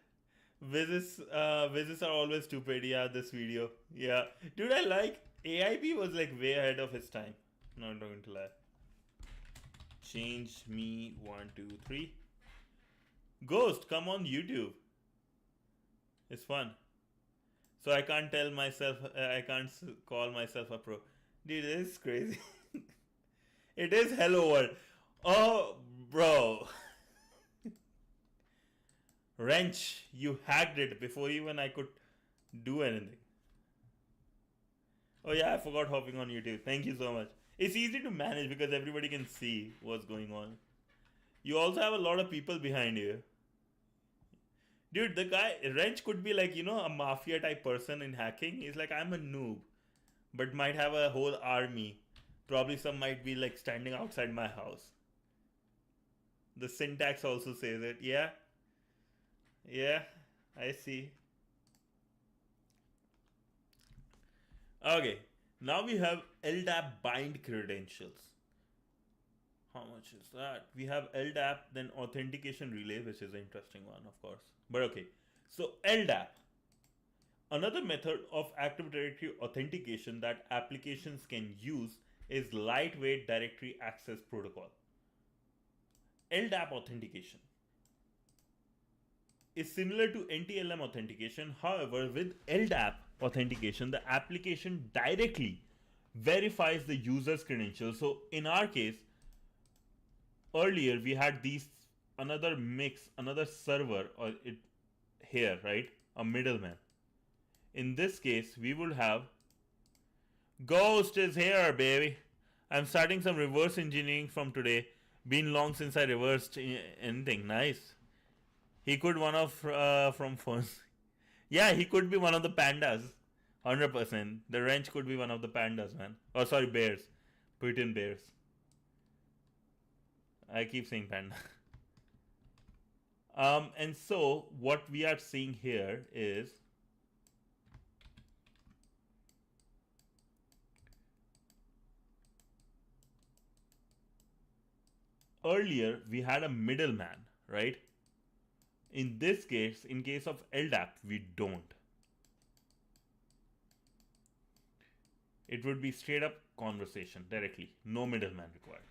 visits are always stupid? Yeah, this video. Yeah, dude, I like AIB was like way ahead of its time. Not going to lie. Change me 1, 2, 3. Ghost, come on YouTube. It's fun. So I can't tell myself, I can't call myself a pro. Dude, this is crazy. It is hello world. Oh, bro. Wrench, you hacked it before even I could do anything. Oh yeah, I forgot hopping on YouTube. Thank you so much. It's easy to manage because everybody can see what's going on. You also have a lot of people behind you. Dude, the guy, Wrench could be like, a mafia type person in hacking. He's like, I'm a noob, but might have a whole army. Probably some might be like standing outside my house. The syntax also says it. Yeah. Yeah, I see. Okay, now we have LDAP bind credentials. How much is that? We have LDAP, then authentication relay, which is an interesting one, of course. But okay. So LDAP, another method of Active Directory authentication that applications can use is lightweight directory access protocol. LDAP authentication is similar to NTLM authentication. However, with LDAP authentication, the application directly verifies the user's credentials. So in our case, earlier we had these another mix, another server, or it here, right? A middleman. In this case, we would have Ghost is here, baby. I'm starting some reverse engineering from today. Been long since I reversed anything. Nice. He could one of from phones. Yeah, he could be one of the pandas. 100%. The wrench could be one of the pandas, man. Oh, sorry, bears. Put in bears. I keep saying panda. And so what we are seeing here is earlier we had a middleman, right? In this case, in case of LDAP, we don't. It would be straight up conversation directly, no middleman required.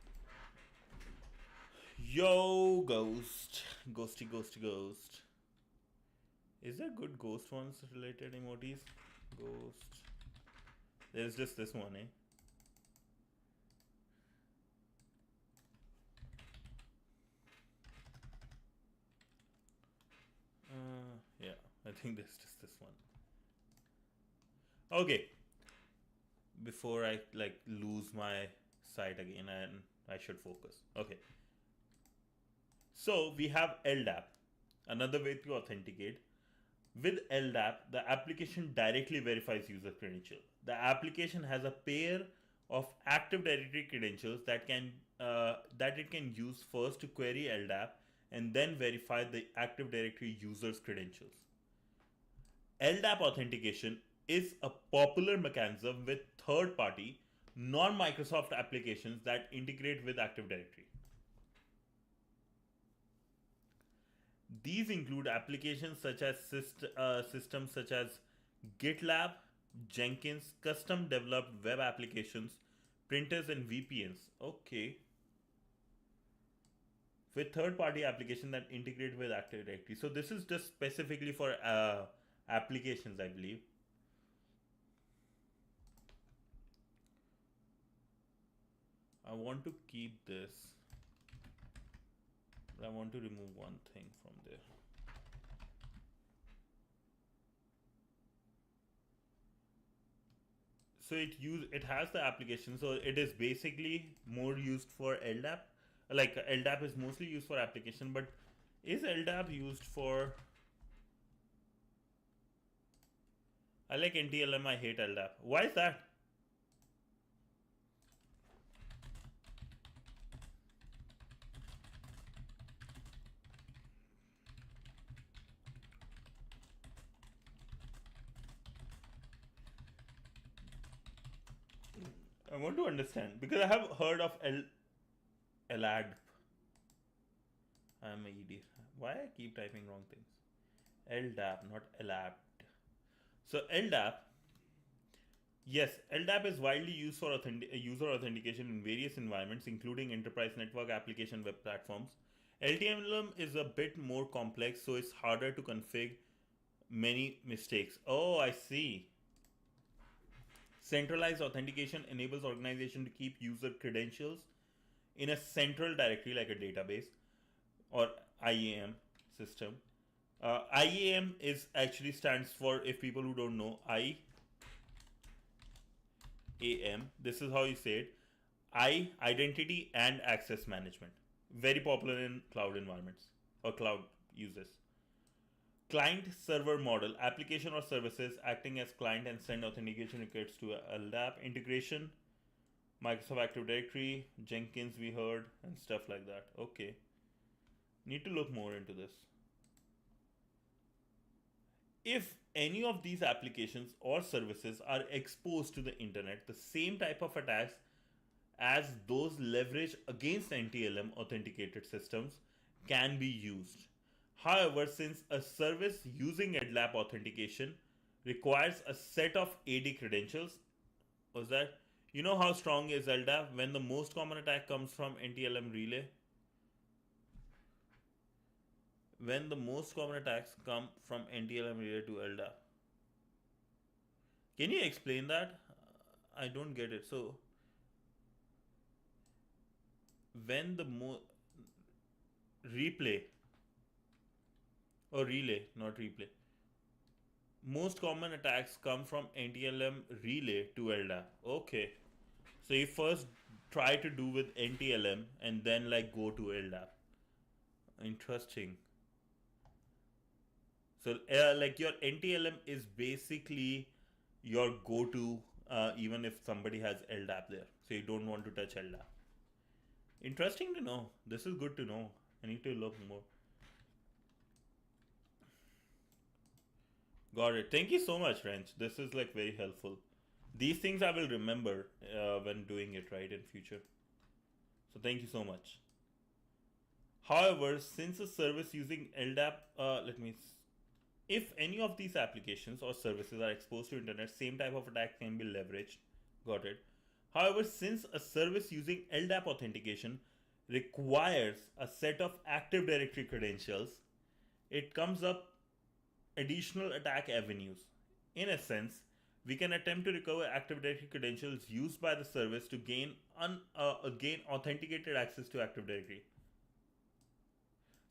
Yo, ghost. Ghosty, ghosty, ghost. Is there good ghost ones related emojis? Ghost. There's just this one, eh? Yeah, I think there's just this one. Okay. Before I lose my sight again and I should focus. Okay. So we have LDAP, another way to authenticate. With LDAP, the application directly verifies user credential. The application has a pair of Active Directory credentials that it can use first to query LDAP and then verify the Active Directory user's credentials. LDAP authentication is a popular mechanism with third-party, non-Microsoft applications that integrate with Active Directory. These include applications such as systems such as GitLab, Jenkins, custom developed web applications, printers, and VPNs. Okay. With third-party applications that integrate with Active Directory. So this is just specifically for applications, I believe. I want to keep this, but I want to remove one thing from there. So it has the application, so it is basically more used for LDAP. Like LDAP is mostly used for application, but is LDAP used for? I like NTLM, I hate LDAP. Why is that? I want to understand because I have heard of LAD. I'm an idiot. Why I keep typing wrong things? LDAP, not LAD. So LDAP, yes, LDAP is widely used for user authentication in various environments, including enterprise network application web platforms. LTMLM is a bit more complex, so it's harder to configure. Many mistakes. Oh, I see. Centralized authentication enables organization to keep user credentials in a central directory like a database or IAM system. IAM is actually stands for, if people who don't know, IAM. This is how you say it. Identity and access management. Very popular in cloud environments or cloud users. Client server model, application or services acting as client and send authentication requests to LDAP integration, Microsoft Active Directory, Jenkins we heard, and stuff like that. Okay. Need to look more into this. If any of these applications or services are exposed to the internet, the same type of attacks as those leverage against NTLM authenticated systems can be used. However, since a service using LDAP authentication requires a set of AD credentials, was that, you know how strong is LDAP when the most common attack comes from NTLM relay? When the most common attacks come from NTLM relay to LDAP. Can you explain that? I don't get it. So, when the replay or relay, not replay, most common attacks come from NTLM relay to LDAP. Okay. So you first try to do with NTLM and then like go to LDAP. Interesting. So like your NTLM is basically your go-to even if somebody has LDAP there. So you don't want to touch LDAP. Interesting to know. This is good to know. I need to look more. Got it. Thank you so much, Wrench. This is like very helpful. These things I will remember when doing it right in future. So thank you so much. However, since a service using LDAP, if any of these applications or services are exposed to internet, same type of attack can be leveraged. Got it. However, since a service using LDAP authentication requires a set of Active Directory credentials, it comes up additional attack avenues. In a sense, we can attempt to recover Active Directory credentials used by the service to gain authenticated access to Active Directory.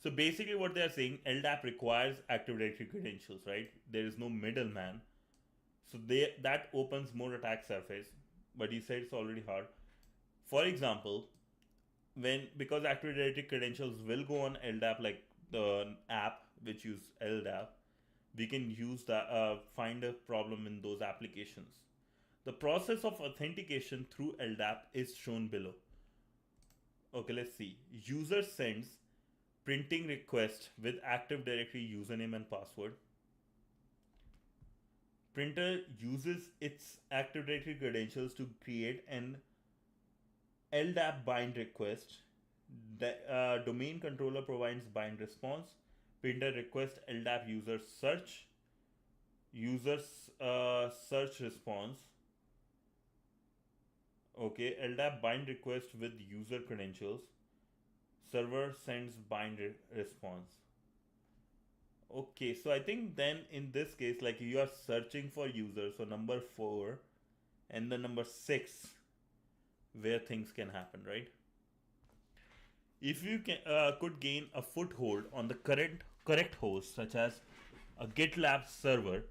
So basically what they are saying, LDAP requires Active Directory credentials, right? There is no middleman. So that opens more attack surface. But you said it's already hard. For example, because Active Directory credentials will go on LDAP, like the app which use LDAP, we can use that, find a problem in those applications. The process of authentication through LDAP is shown below. Okay, let's see. User sends printing request with Active Directory username and password. Printer uses its Active Directory credentials to create an LDAP bind request. The domain controller provides bind response. Printer request LDAP user search. Users search response. Okay, LDAP bind request with user credentials. Server sends bind response. Okay, so I think then in this case, like you are searching for users, so number 4 and the number 6 where things can happen, right? If you could gain a foothold on the correct host, such as a GitLab server.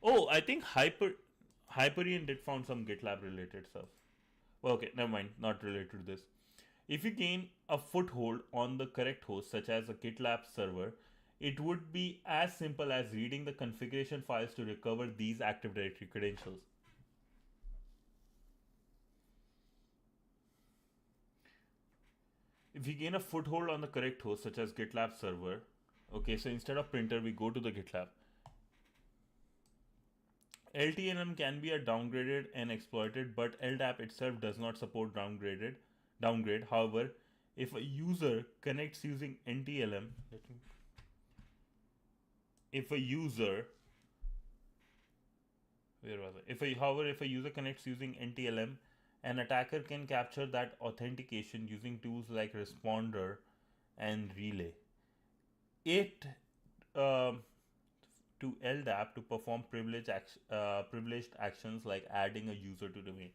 Oh, I think Hyperion did found some GitLab related stuff. Well, okay, never mind, not related to this. If you gain a foothold on the correct host, such as a GitLab server, it would be as simple as reading the configuration files to recover these Active Directory credentials. If you gain a foothold on the correct host, such as GitLab server, okay, so instead of printer, we go to the GitLab. LTNM can be downgraded and exploited, but LDAP itself does not support downgrade. However, if a user connects using NTLM, if a user connects using NTLM, an attacker can capture that authentication using tools like Responder and Relay. It to LDAP to perform privileged actions like adding a user to domain.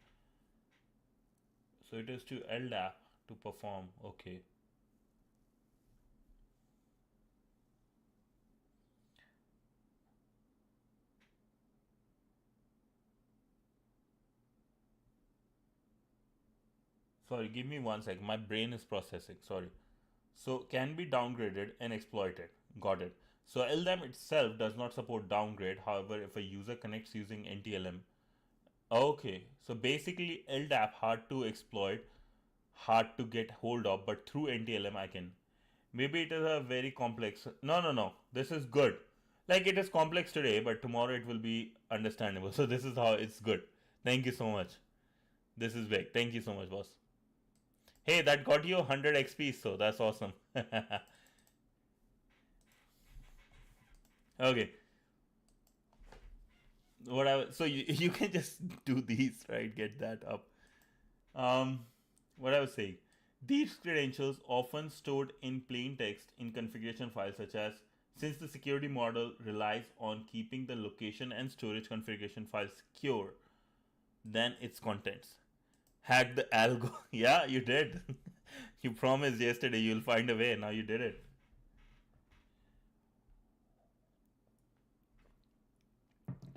So it is to LDAP to perform. Okay. Sorry, give me 1 sec. My brain is processing. Sorry. So can be downgraded and exploited. Got it. So LDAP itself does not support downgrade. However, if a user connects using NTLM, okay. So basically LDAP hard to exploit, hard to get hold of, but through NTLM I can. Maybe it is a very complex. No. This is good. Like it is complex today, but tomorrow it will be understandable. So this is how it's good. Thank you so much. This is big. Thank you so much, boss. Hey, that got you 100 XP, so that's awesome. Okay. So you can just do these, right? Get that up. Um, what I was saying, these credentials often stored in plain text in configuration files, such as since the security model relies on keeping the location and storage configuration files secure than its contents. Hack the algo. Yeah, you did. You promised yesterday you'll find a way. Now you did it.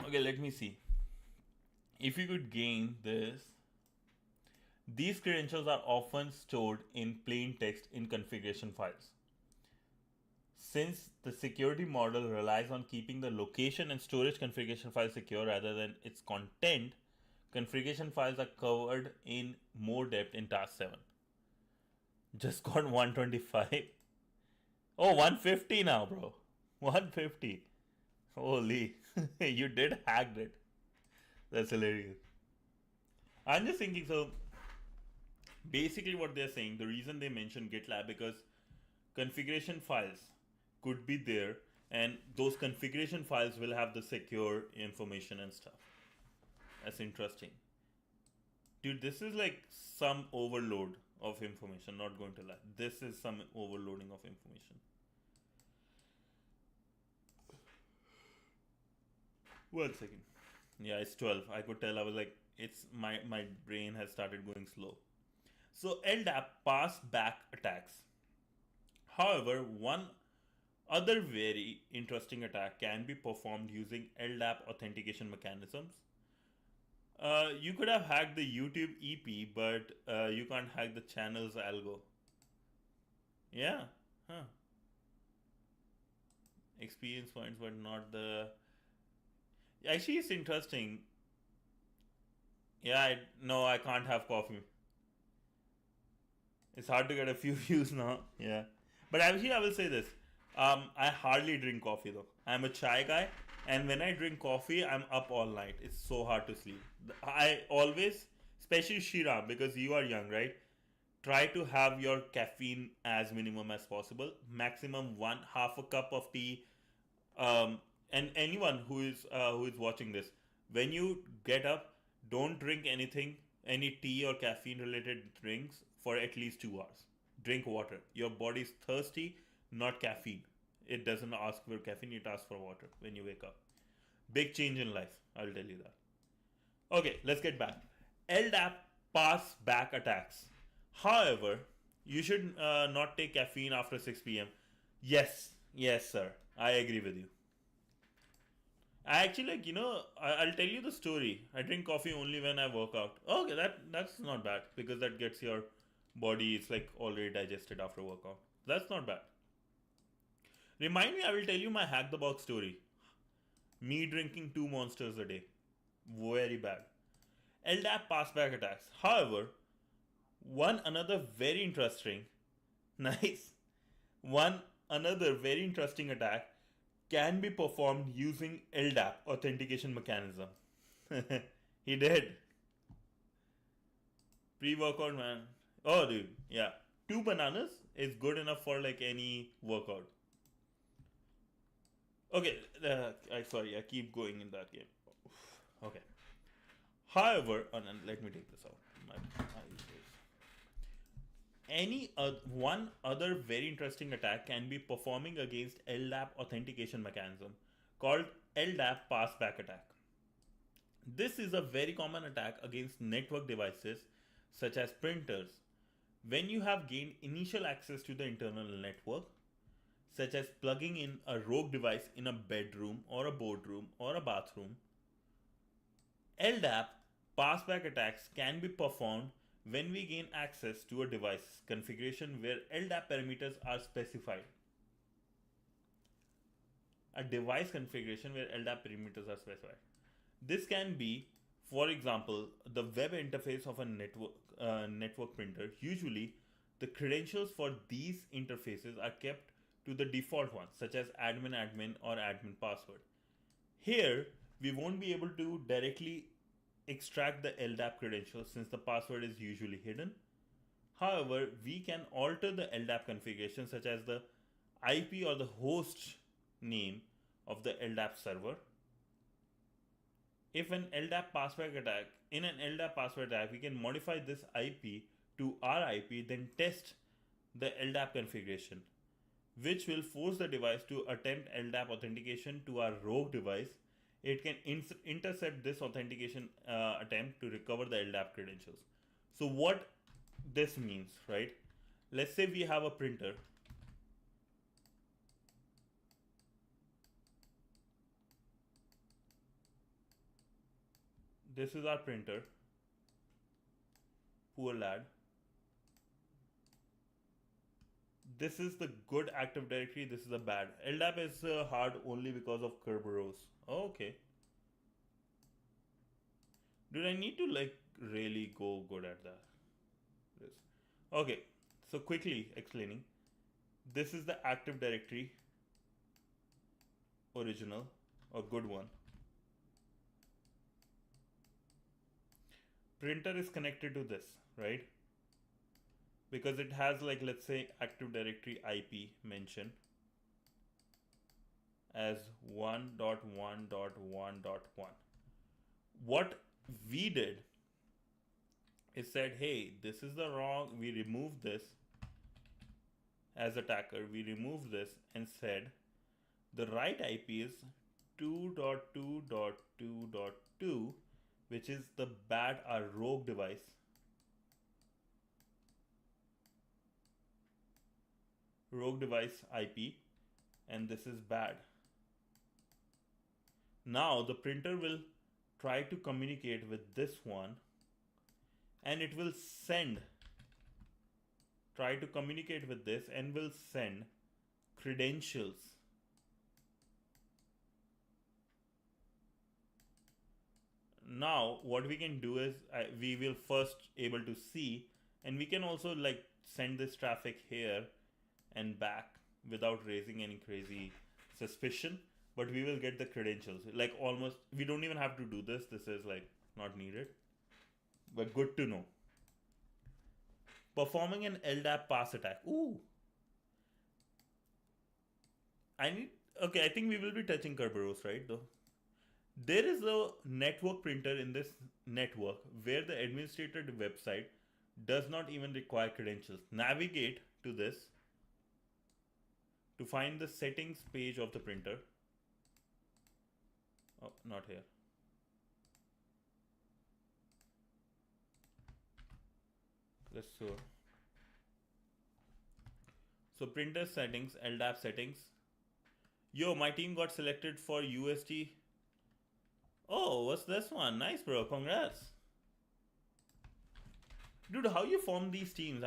Okay, let me see. If you could gain this, these credentials are often stored in plain text in configuration files. Since the security model relies on keeping the location and storage configuration files secure rather than its content, configuration files are covered in more depth in task 7. Just got 125. Oh, 150 now, bro. 150. Holy. You did hack it. That's hilarious. I'm just thinking, so basically what they're saying, the reason they mention GitLab because configuration files could be there and those configuration files will have the secure information and stuff. That's interesting. Dude, this is like some overload of information, not going to lie. This is some overloading of information. 1 second. Yeah, it's 12. I could tell. I was like, it's my brain has started going slow. So LDAP pass back attacks. However, one other very interesting attack can be performed using LDAP authentication mechanisms. You could have hacked the YouTube EP, but you can't hack the channel's algo. Yeah, huh? Experience points, but not the. Actually, it's interesting. Yeah, no, I can't have coffee. It's hard to get a few views now. Yeah, but actually, I will say this. I hardly drink coffee though. I'm a chai guy, and when I drink coffee, I'm up all night. It's so hard to sleep. I always, especially Shira, because you are young, right? Try to have your caffeine as minimum as possible. Maximum one half a cup of tea. And anyone who is watching this, when you get up, don't drink anything, any tea or caffeine related drinks for at least 2 hours. Drink water. Your body is thirsty, not caffeine. It doesn't ask for caffeine, it asks for water when you wake up. Big change in life, I'll tell you that. Okay, let's get back. LDAP pass back attacks. However, you should not take caffeine after 6 p.m. Yes, yes, sir. I agree with you. I actually like I'll tell you the story. I drink coffee only when I work out. Okay, that's not bad because that gets your body it's like already digested after workout. That's not bad. Remind me, I will tell you my hack the box story. Me drinking 2 monsters a day, very bad. LDAP pass back attacks. However, one another very interesting, nice, one another very interesting attack can be performed using LDAP authentication mechanism. He did. Pre-workout man. Oh dude, yeah. 2 bananas is good enough for like any workout. Okay, sorry, I keep going in that game. Okay. However, let me take this out. One other very interesting attack can be performing against LDAP authentication mechanism called LDAP passback attack. This is a very common attack against network devices such as printers. When you have gained initial access to the internal network, such as plugging in a rogue device in a bedroom or a boardroom or a bathroom, LDAP passback attacks can be performed when we gain access to a device configuration where LDAP parameters are specified. A device configuration where LDAP parameters are specified. This can be, for example, the web interface of a network printer. Usually, the credentials for these interfaces are kept to the default ones, such as admin or admin password. Here, we won't be able to directly extract the LDAP credentials since the password is usually hidden. However, we can alter the LDAP configuration such as the IP or the host name of the LDAP server. If an LDAP password attack, in an LDAP password attack, we can modify this IP to our IP, then test the LDAP configuration, which will force the device to attempt LDAP authentication to our rogue device. It can intercept this authentication attempt to recover the LDAP credentials. So what this means, right? Let's say we have a printer. This is our printer. Poor lad. This is the good Active Directory. This is the bad. LDAP is hard only because of Kerberos. Okay. Dude, I need to like really go good at that. This. Okay. So quickly explaining. This is the Active Directory original or good one. Printer is connected to this, right? Because it has like, let's say, Active Directory IP mentioned as 1.1.1.1. What we did is said, hey, this is the wrong, we removed this as attacker, we removed this and said the right IP is 2.2.2.2, which is the bad, our rogue device. Rogue device IP, and this is bad. Now the printer will try to communicate with this one, and it will try to communicate with this and will send credentials. Now what we can do is we will first able to see, and we can also like send this traffic here and back without raising any crazy suspicion, but we will get the credentials. Like almost, we don't even have to do this. This is like not needed, but good to know. Performing an LDAP pass attack. Ooh. Okay, I think we will be touching Kerberos, right though? There is a network printer in this network where the administrator website does not even require credentials. Navigate to this to find the settings page of the printer. Oh, not here. Let's so printer settings, LDAP settings. Yo, my team got selected for UST. Oh, what's this one? Nice, bro. Congrats. Dude, how you form these teams?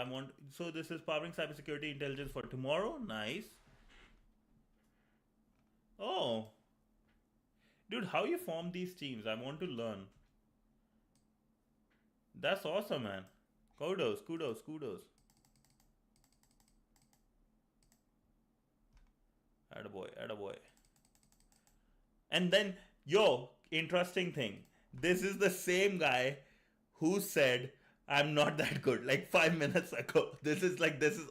So this is powering cybersecurity intelligence for tomorrow. Nice. Oh. Dude, how you form these teams? I want to learn. That's awesome, man. Kudos. Attaboy. And then, yo, interesting thing. This is the same guy who said, I'm not that good, like 5 minutes ago. This is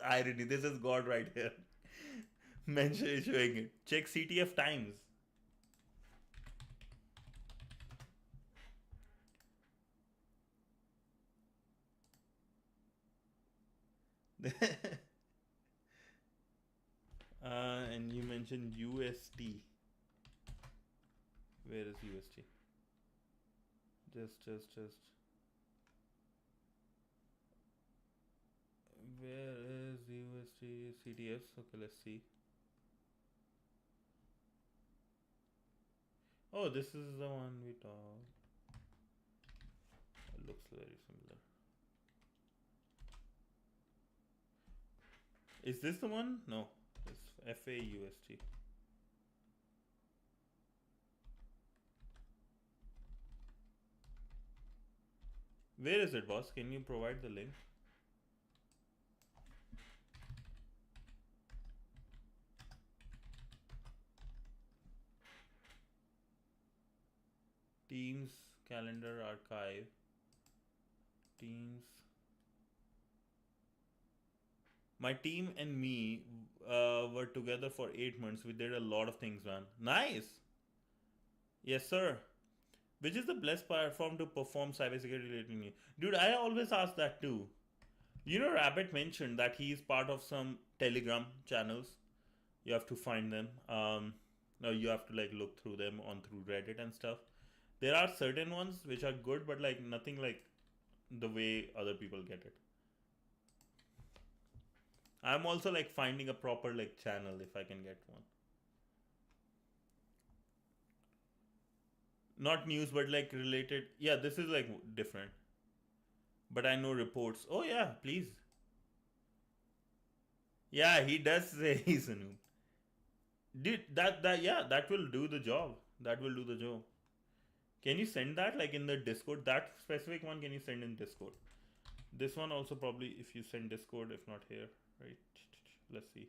irony. This is God right here. Showing it. Check CTF times. And you mentioned UST. Where is UST? Just. Where is UST CTFs? Okay, let's see. Oh, this is the one we talked. It looks very similar. Is this the one? No, it's FAUST. Where is it, boss? Can you provide the link? Teams, calendar, archive, Teams. My team and me were together for 8 months. We did a lot of things, man. Nice. Yes, sir. Which is the best platform to perform cybersecurity related? Dude, I always ask that too. You know, Rabbit mentioned that he is part of some Telegram channels. You have to find them. Now you have to like look through them on through Reddit and stuff. There are certain ones which are good, but like nothing like the way other people get it. I'm also like finding a proper like channel if I can get one. Not news, but like related. Yeah, this is like different. But I know reports. Oh yeah, please. Yeah, he does say he's a noob. Dude, that yeah, that will do the job. That will do the job. Can you send that like in the Discord? That specific one, can you send in Discord? This one also probably if you send Discord, if not here, right? Let's see.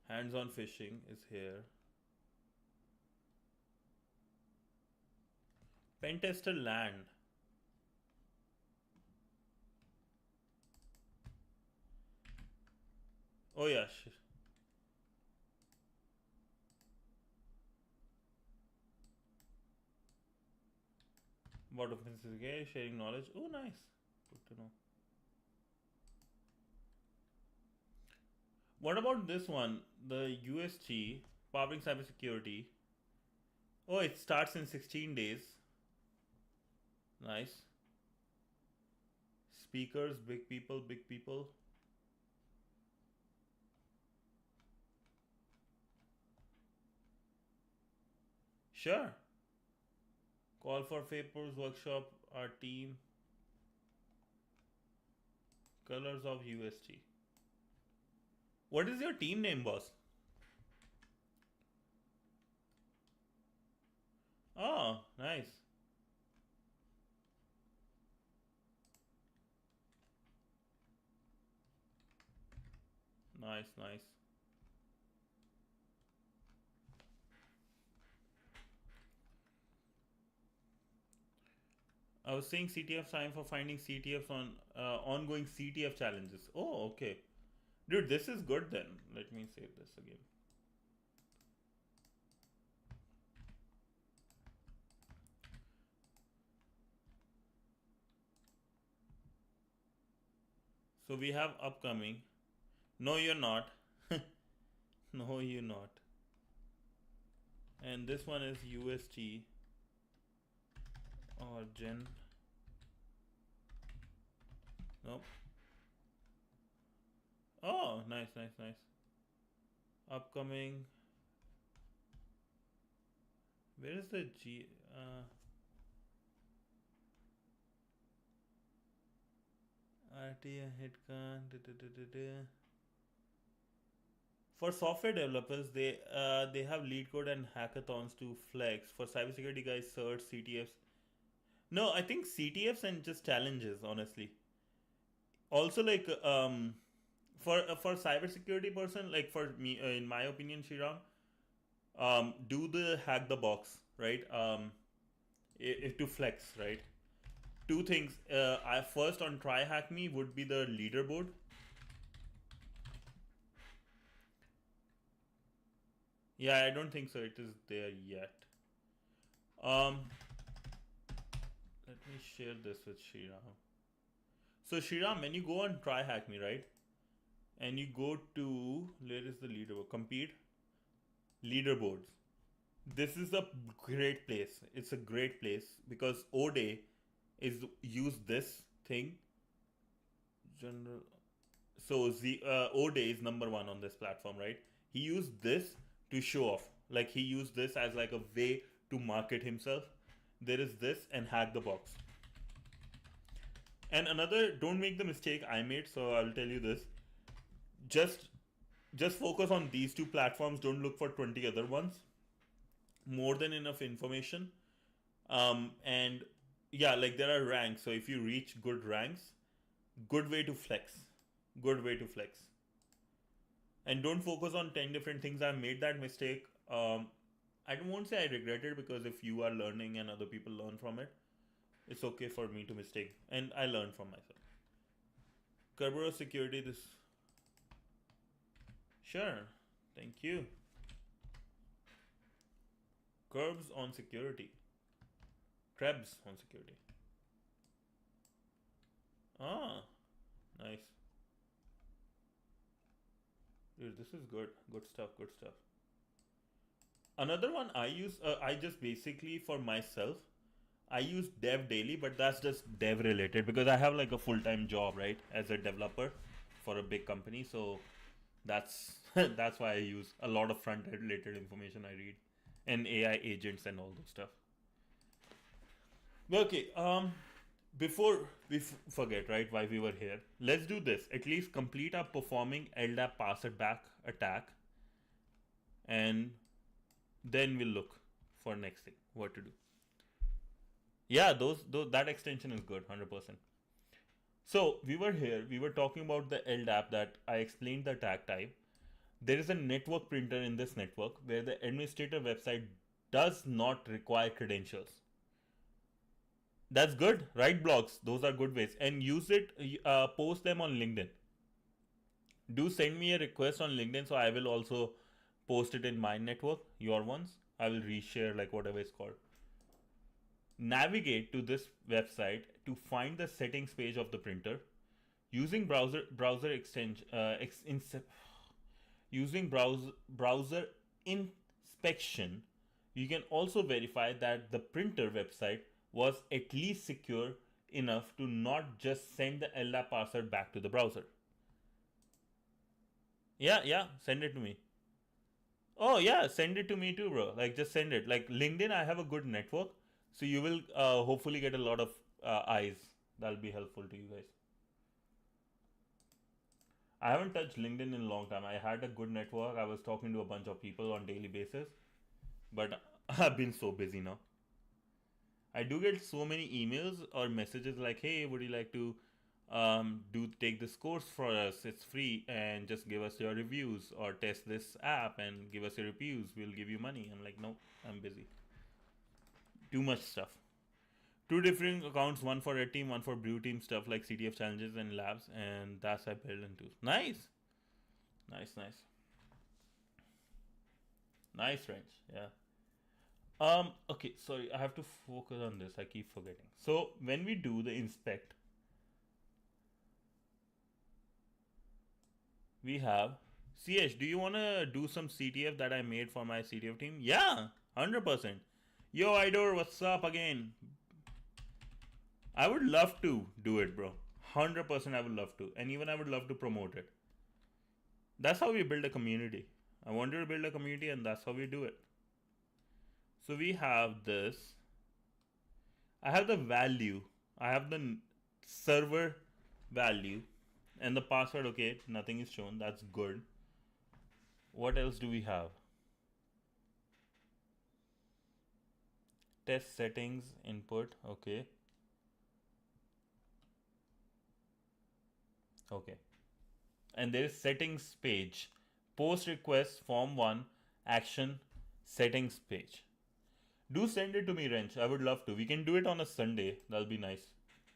Hands-on phishing is here. Pentester land. Oh yeah. About offenses, okay, sharing knowledge. Oh nice. Good to know. What about this one? The USG powering cybersecurity. Oh, it starts in 16 days. Nice. Speakers, big people, big people. Sure. Call for papers, workshop, our team. Colors of USG. What is your team name, boss? Oh, nice. Nice, nice. I was saying CTF time for finding CTFs on ongoing CTF challenges. Oh, okay. Dude, this is good then. Let me save this again. So we have upcoming. No, you're not. No, you're not. And this one is USG or Gen. Nope. Oh, nice, nice, nice. Upcoming. Where is the G? RTA headcount. For software developers, they have lead code and hackathons to flex. For cybersecurity guys, search CTFs. No, I think CTFs and just challenges. Honestly, also like for cybersecurity person, like for me, in my opinion, Shriram, do the hack the box, right? To flex, right? Two things. I first on TryHackMe would be the leaderboard. Yeah, I don't think so. It is there yet. Um, Let me share this with Shriram. So Shriram, when you go on TryHackMe, right, and you go to where is the leaderboard? Compete leaderboards. This is a great place. It's a great place because Ode is use this thing general. So Ode is number one on this platform, right? He used this to show off. Like he used this as like a way to market himself. There is this and hack the box. And another, don't make the mistake I made. So I'll tell you this: just just focus on these two platforms. Don't look for 20 other ones. More than enough information. And yeah, like there are ranks. So if you reach good ranks, good way to flex. Good way to flex. And don't focus on 10 different things. I made that mistake. I won't say I regret it because if you are learning and other people learn from it, It's okay for me to mistake, and I learn from myself. Kerberos security. This sure. Thank you. Curbs on security. Krebs on security. Ah, nice. Dude, this is good. Good stuff. Good stuff. Another one I use. I just basically for myself. I use Dev Daily, but that's just dev related because I have like a full time job, right, as a developer for a big company. So that's that's why I use a lot of front end related information I read, and AI agents and all those stuff. Okay. Before we forget, right, why we were here, let's do this. At least complete our performing LDAP pass it back attack, and then we'll look for next thing what to do. Yeah, those that extension is good, 100%. So we were here. We were talking about the LDAP that I explained the tag type. There is a network printer in this network where the administrator website does not require credentials. That's good. Write blogs. Those are good ways. And use it, post them on LinkedIn. Do send me a request on LinkedIn so I will also post it in my network, your ones. I will reshare like whatever it's called. Navigate to this website to find the settings page of the printer. Using browser extension, using browser inspection, you can also verify that the printer website was at least secure enough to not just send the LDAP password back to the browser. Yeah, send it to me. Oh yeah, send it to me too, bro. Like just send it. Like LinkedIn, I have a good network, so you will hopefully get a lot of eyes. That'll be helpful to you guys. I haven't touched LinkedIn in a long time. I had a good network. I was talking to a bunch of people on daily basis, but I've been so busy now. I do get so many emails or messages like, "Hey, would you like to do take this course for us? It's free, and just give us your reviews or test this app and give us your reviews. We'll give you money." I'm like, "No, I'm busy. Too much stuff." Two different accounts, one for red team, one for blue team stuff like CTF challenges and labs, and that's I built into. Nice, nice. Nice range, yeah. Okay, sorry, I have to focus on this. I keep forgetting. So when we do the inspect, we have CH. Do you wanna do some CTF that I made for my CTF team? Yeah, 100%. Yo, Idor, what's up again? I would love to do it, bro. 100% I would love to. And even I would love to promote it. That's how we build a community. I wanted to build a community, and that's how we do it. So we have this. I have the value. I have the server value. And the password, okay, nothing is shown. That's good. What else do we have? Test settings, input, okay. Okay. And there is settings page. Post request, form 1, action, settings page. Do send it to me, Wrench. I would love to. We can do it on a Sunday. That'll be nice.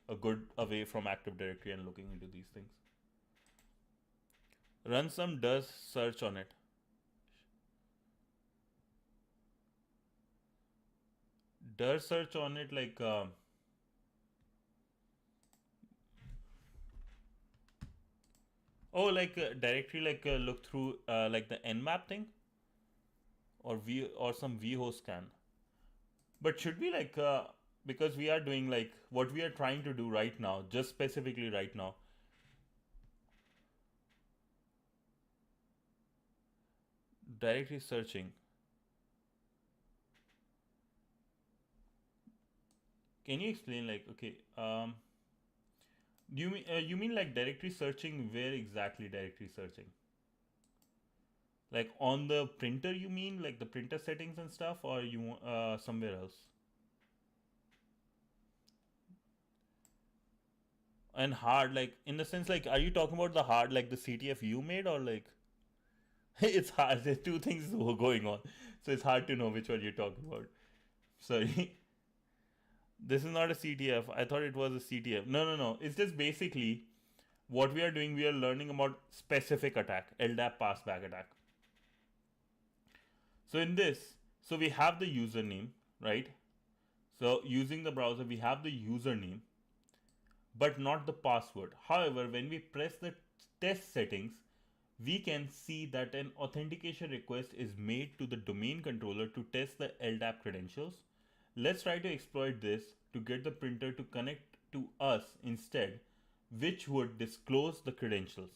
A good away from Active Directory and looking into these things. Run some does search on it. Does search on it like oh, like directory, like look through like the nmap thing, or v or some vhost scan. But should we like because we are doing like what we are trying to do right now, just specifically right now. Directory searching. Can you explain like okay? Do you mean like directory searching? Where exactly directory searching? Like on the printer, you mean like the printer settings and stuff, or you somewhere else? And hard, like in the sense, like are you talking about the hard, like the CTF you made, or like it's hard? There's two things going on, so it's hard to know which one you're talking about. Sorry. This is not a CTF. I thought it was a CTF. No, no, no. It's just basically what we are doing. We are learning about specific attack, LDAP passback attack. So in this, so we have the username, right? So using the browser, we have the username, but not the password. However, when we press the test settings, we can see that an authentication request is made to the domain controller to test the LDAP credentials. Let's try to exploit this to get the printer to connect to us instead, which would disclose the credentials.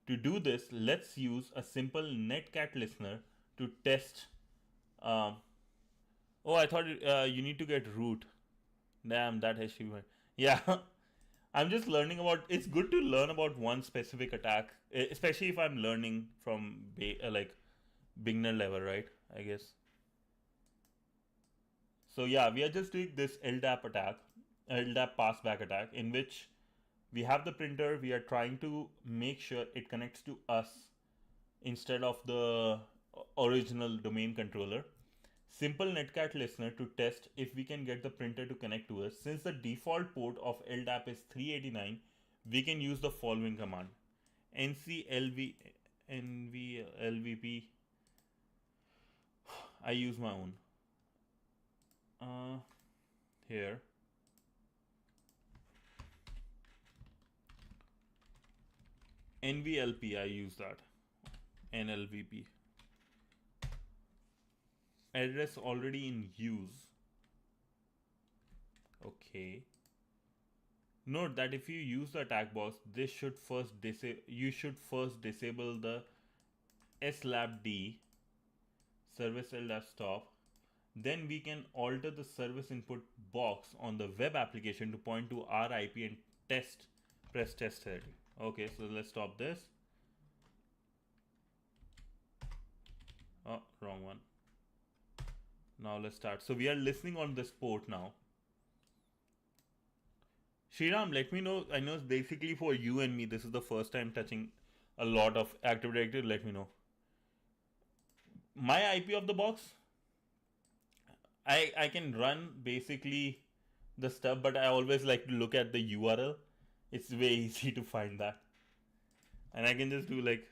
To do this, let's use a simple netcat listener to test. Um, oh, I thought you need to get root. Damn, that achievement. Yeah, I'm just learning about. It's good to learn about one specific attack, especially if I'm learning from like beginner level, right? I guess. So yeah, we are just doing this LDAP attack, LDAP passback attack, in which we have the printer. We are trying to make sure it connects to us instead of the original domain controller. Simple netcat listener to test if we can get the printer to connect to us. Since the default port of LDAP is 389, we can use the following command: nclv nvlvp. I use my own. Here. NVLP, I use that. NLVP. Address already in use. Okay. Note that if you use the attack box, this should first you should first disable the slabd service stop. Then we can alter the service input box on the web application to point to our IP and press test setting. Okay, so let's stop this. Oh, wrong one. Now let's start. So we are listening on this port now. Shriram, let me know. I know it's basically for you and me. This is the first time touching a lot of Active Directory. Let me know. My IP of the box, I can run basically the stuff, but I always like to look at the URL. It's way easy to find that. And I can just do like,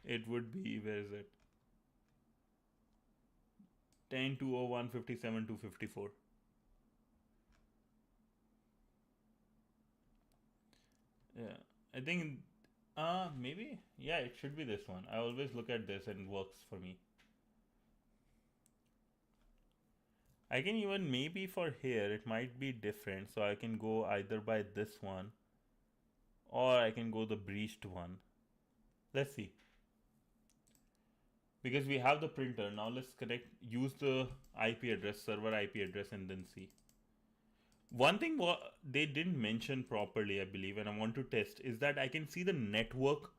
it would be, where is it? 10.201.57.254. Yeah, I think maybe, yeah, it should be this one. I always look at this and it works for me. I can even, maybe for here it might be different, so I can go either by this one or I can go the breached one. Let's see. Because we have the printer, now let's use the IP address, server IP address, and then see. One thing they didn't mention properly, I believe, and I want to test, is that I can see the network,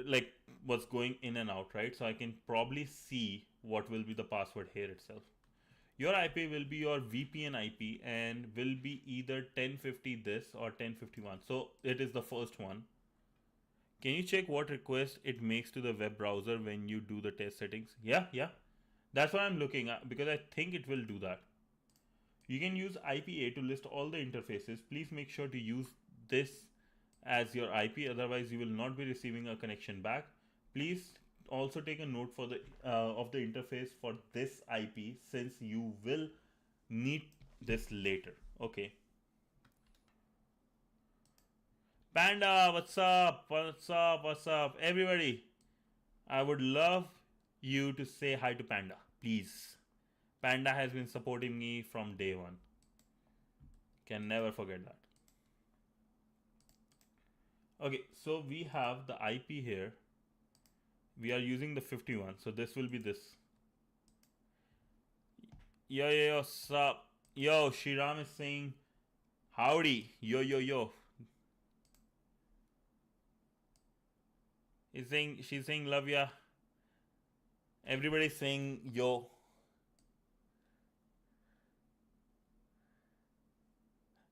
like what's going in and out, right? So I can probably see what will be the password here itself. Your IP will be your VPN IP and will be either 1050 this or 1051. So it is the first one. Can you check what request it makes to the web browser when you do the test settings? Yeah. That's what I'm looking at, because I think it will do that. You can use IPA to list all the interfaces. Please make sure to use this as your IP, otherwise you will not be receiving a connection back. Please also take a note for the of the interface for this IP, since you will need this later. Okay. Panda, what's up? What's up, everybody? I would love you to say hi to Panda, please. Panda has been supporting me from day one. Can never forget that. Okay, so we have the IP here. We are using the 51, so this will be this. Yo, sup? Yo, Shriram is saying howdy. Yo. She's saying love ya. Everybody's saying yo.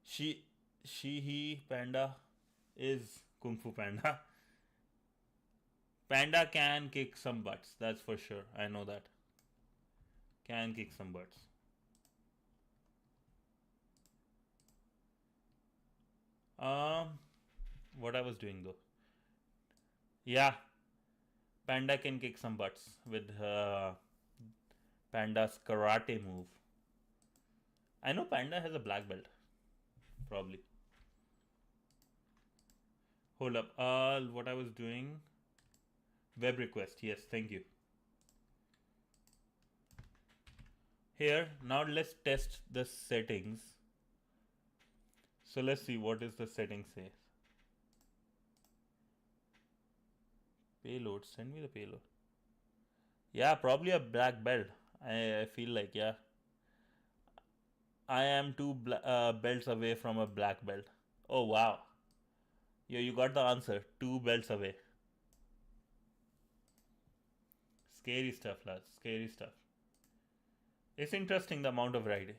He, Panda is Kung Fu Panda. Panda can kick some butts, that's for sure. I know that. can kick some butts. What I was doing though. Yeah, Panda can kick some butts with Panda's karate move. I know Panda has a black belt, probably. Hold up. What I was doing. Web request. Yes, thank you. Here, now let's test the settings. So let's see what is the setting say. Payload. Send me the payload. Yeah, probably a black belt. I feel like, yeah. I am two belts away from a black belt. Oh, wow. Yo, you got the answer. 2 belts away. Scary stuff, lads. Scary stuff. It's interesting the amount of variety.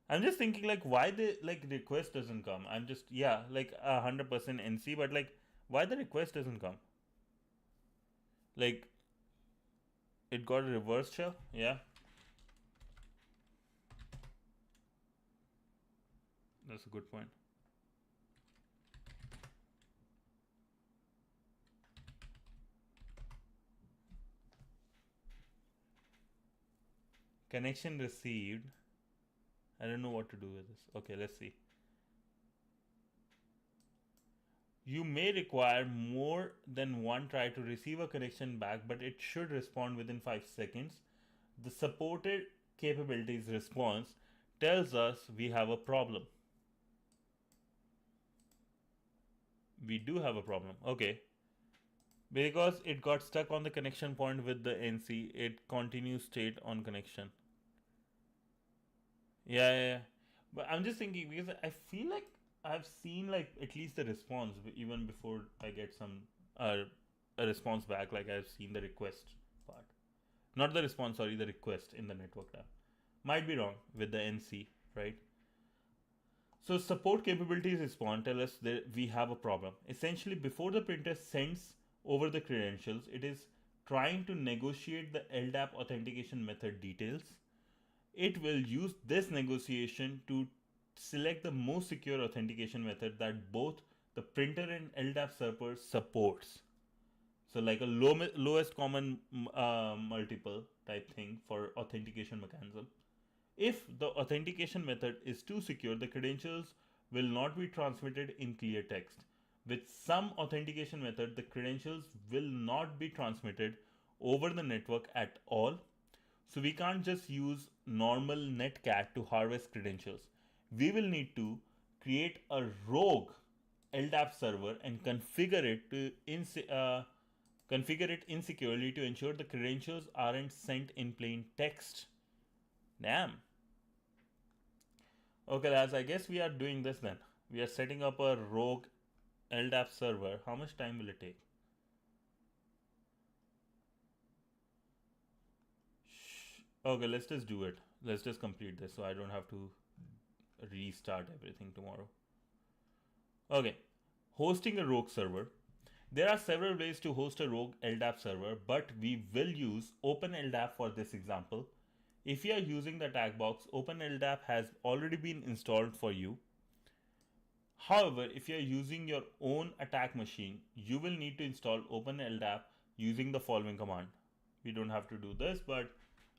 I'm just thinking like why the like request doesn't come. I'm just like 100% NC, but like why the request doesn't come? Like it got a reverse shell. Yeah, that's a good point. Connection received. I don't know what to do with this. Okay, let's see. You may require more than one try to receive a connection back, but it should respond within 5 seconds. The supported capabilities response tells us we have a problem. We do have a problem. Okay. Because it got stuck on the connection point with the NC, it continues state on connection. Yeah. But I'm just thinking because I feel like I've seen like at least the response even before I get some a response back. Like I've seen the request part, not the response. Sorry, the request in the network tab. Might be wrong with the NC, right? So support capabilities respond tell us that we have a problem. Essentially, before the printer sends over the credentials, it is trying to negotiate the LDAP authentication method details. It will use this negotiation to select the most secure authentication method that both the printer and LDAP server supports. So like a lowest common multiple type thing for authentication mechanism. If the authentication method is too secure, the credentials will not be transmitted in clear text. With some authentication method, the credentials will not be transmitted over the network at all. So we can't just use normal netcat to harvest credentials. We will need to create a rogue LDAP server and configure it insecurely to ensure the credentials aren't sent in plain text. Damn. Okay, lads, I guess we are doing this then. We are setting up a rogue LDAP server. How much time will it take? Okay, let's just do it. Let's just complete this so I don't have to restart everything tomorrow. Okay, hosting a rogue server. There are several ways to host a rogue LDAP server, but we will use OpenLDAP for this example. If you are using the tag box, OpenLDAP has already been installed for you. However, if you are using your own attack machine, you will need to install OpenLDAP using the following command. We don't have to do this, but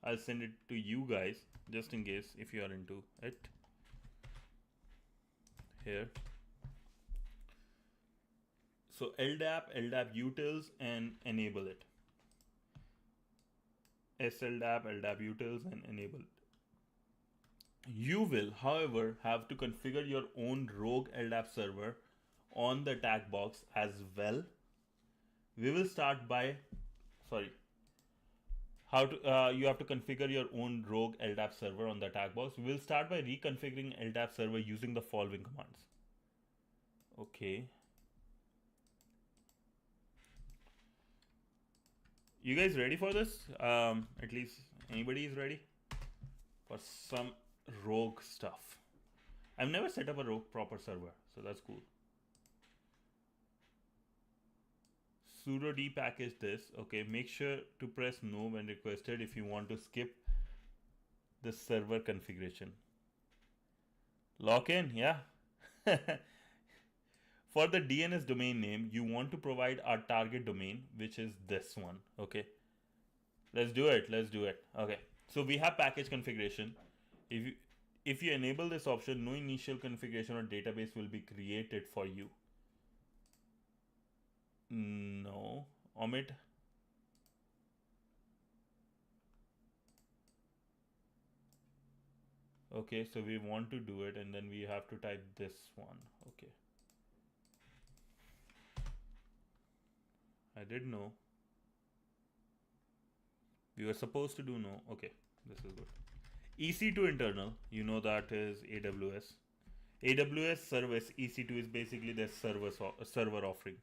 I'll send it to you guys just in case if you are into it. Here. So LDAP utils, and enable it. SLDAP, LDAP utils, and enable it. You will, however, have to configure your own rogue LDAP server on the attack box as well. We will start by, you have to configure your own rogue LDAP server on the attack box. We will start by reconfiguring LDAP server using the following commands. Okay. You guys ready for this? At least anybody is ready for some rogue stuff. I've never set up a rogue proper server, so that's cool. sudo dpackage this. Okay, make sure to press no when requested if you want to skip the server configuration. Lock in, yeah. For the DNS domain name, you want to provide our target domain, which is this one. Okay, let's do it. Okay, so we have package configuration. If you enable this option, no initial configuration or database will be created for you. No, omit. Okay, so we want to do it, and then we have to type this one. Okay, I did know. We were supposed to do no. Okay, this is good. EC2 internal, you know that is AWS. AWS service EC2 is basically their server offerings.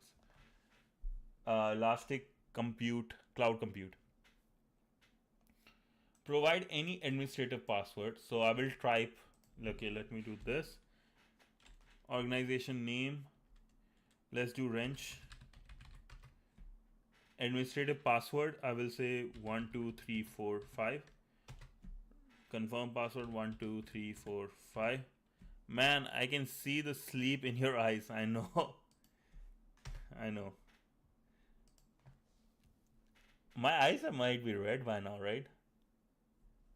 Elastic compute, cloud compute. Provide any administrative password. So I will type. Okay, let me do this. Organization name. Let's do wrench. Administrative password. I will say 12345. Confirm password 12345. Man, I can see the sleep in your eyes. I know. I know. My eyes might be red by now, right?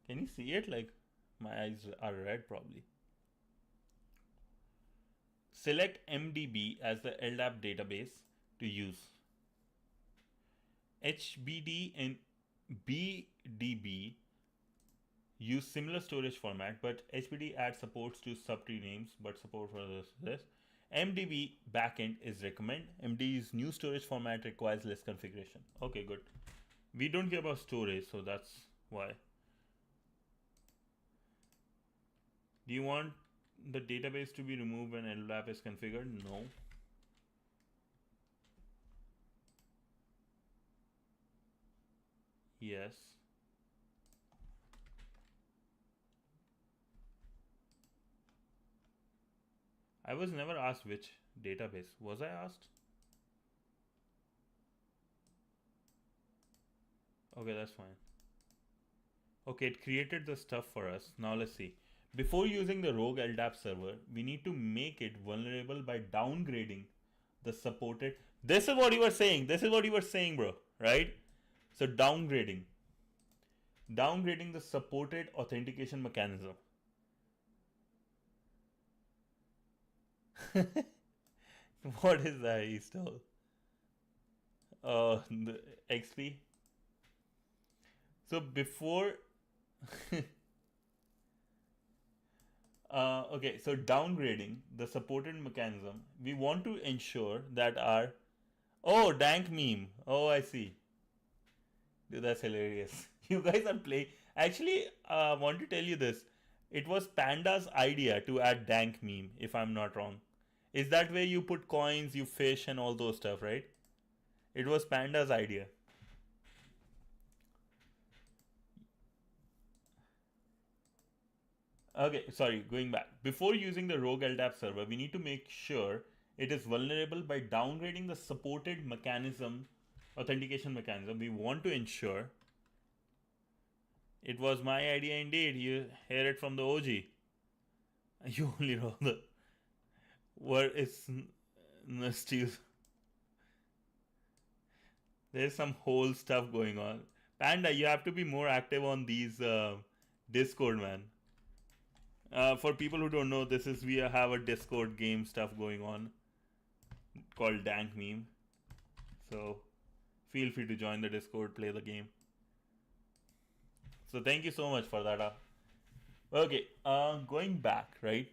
Can you see it? Like, my eyes are red probably. Select MDB as the LDAP database to use. HBD and BDB use similar storage format, but HBD adds supports to subtree names, but support for this. MDB backend is recommend. MD's new storage format requires less configuration. Okay, good. We don't care about storage, so that's why. Do you want the database to be removed when LDAP is configured? No. Yes. I was never asked which database. Was I asked? Okay, that's fine. Okay, it created the stuff for us. Now let's see. Before using the rogue LDAP server, we need to make it vulnerable by downgrading the supported. This is what you were saying. This is what you were saying, bro. Right? So downgrading the supported authentication mechanism. What is that he stole? The XP. So before okay, so downgrading the supported mechanism, we want to ensure that our dank meme. Oh, I see. Dude, that's hilarious. You guys are playing. Actually, want to tell you this. It was Panda's idea to add dank meme, if I'm not wrong. Is that where you put coins, you fish, and all those stuff, right? It was Panda's idea. Okay, sorry, going back. Before using the rogue LDAP server, we need to make sure it is vulnerable by downgrading the supported mechanism, authentication mechanism. We want to ensure it was my idea indeed. You hear it from the OG. You only know the word is still. There's some whole stuff going on. Panda, you have to be more active on these Discord, man. For people who don't know, we have a Discord game stuff going on called Dank Meme. So feel free to join the Discord, play the game. So thank you so much for that. Okay, going back, right?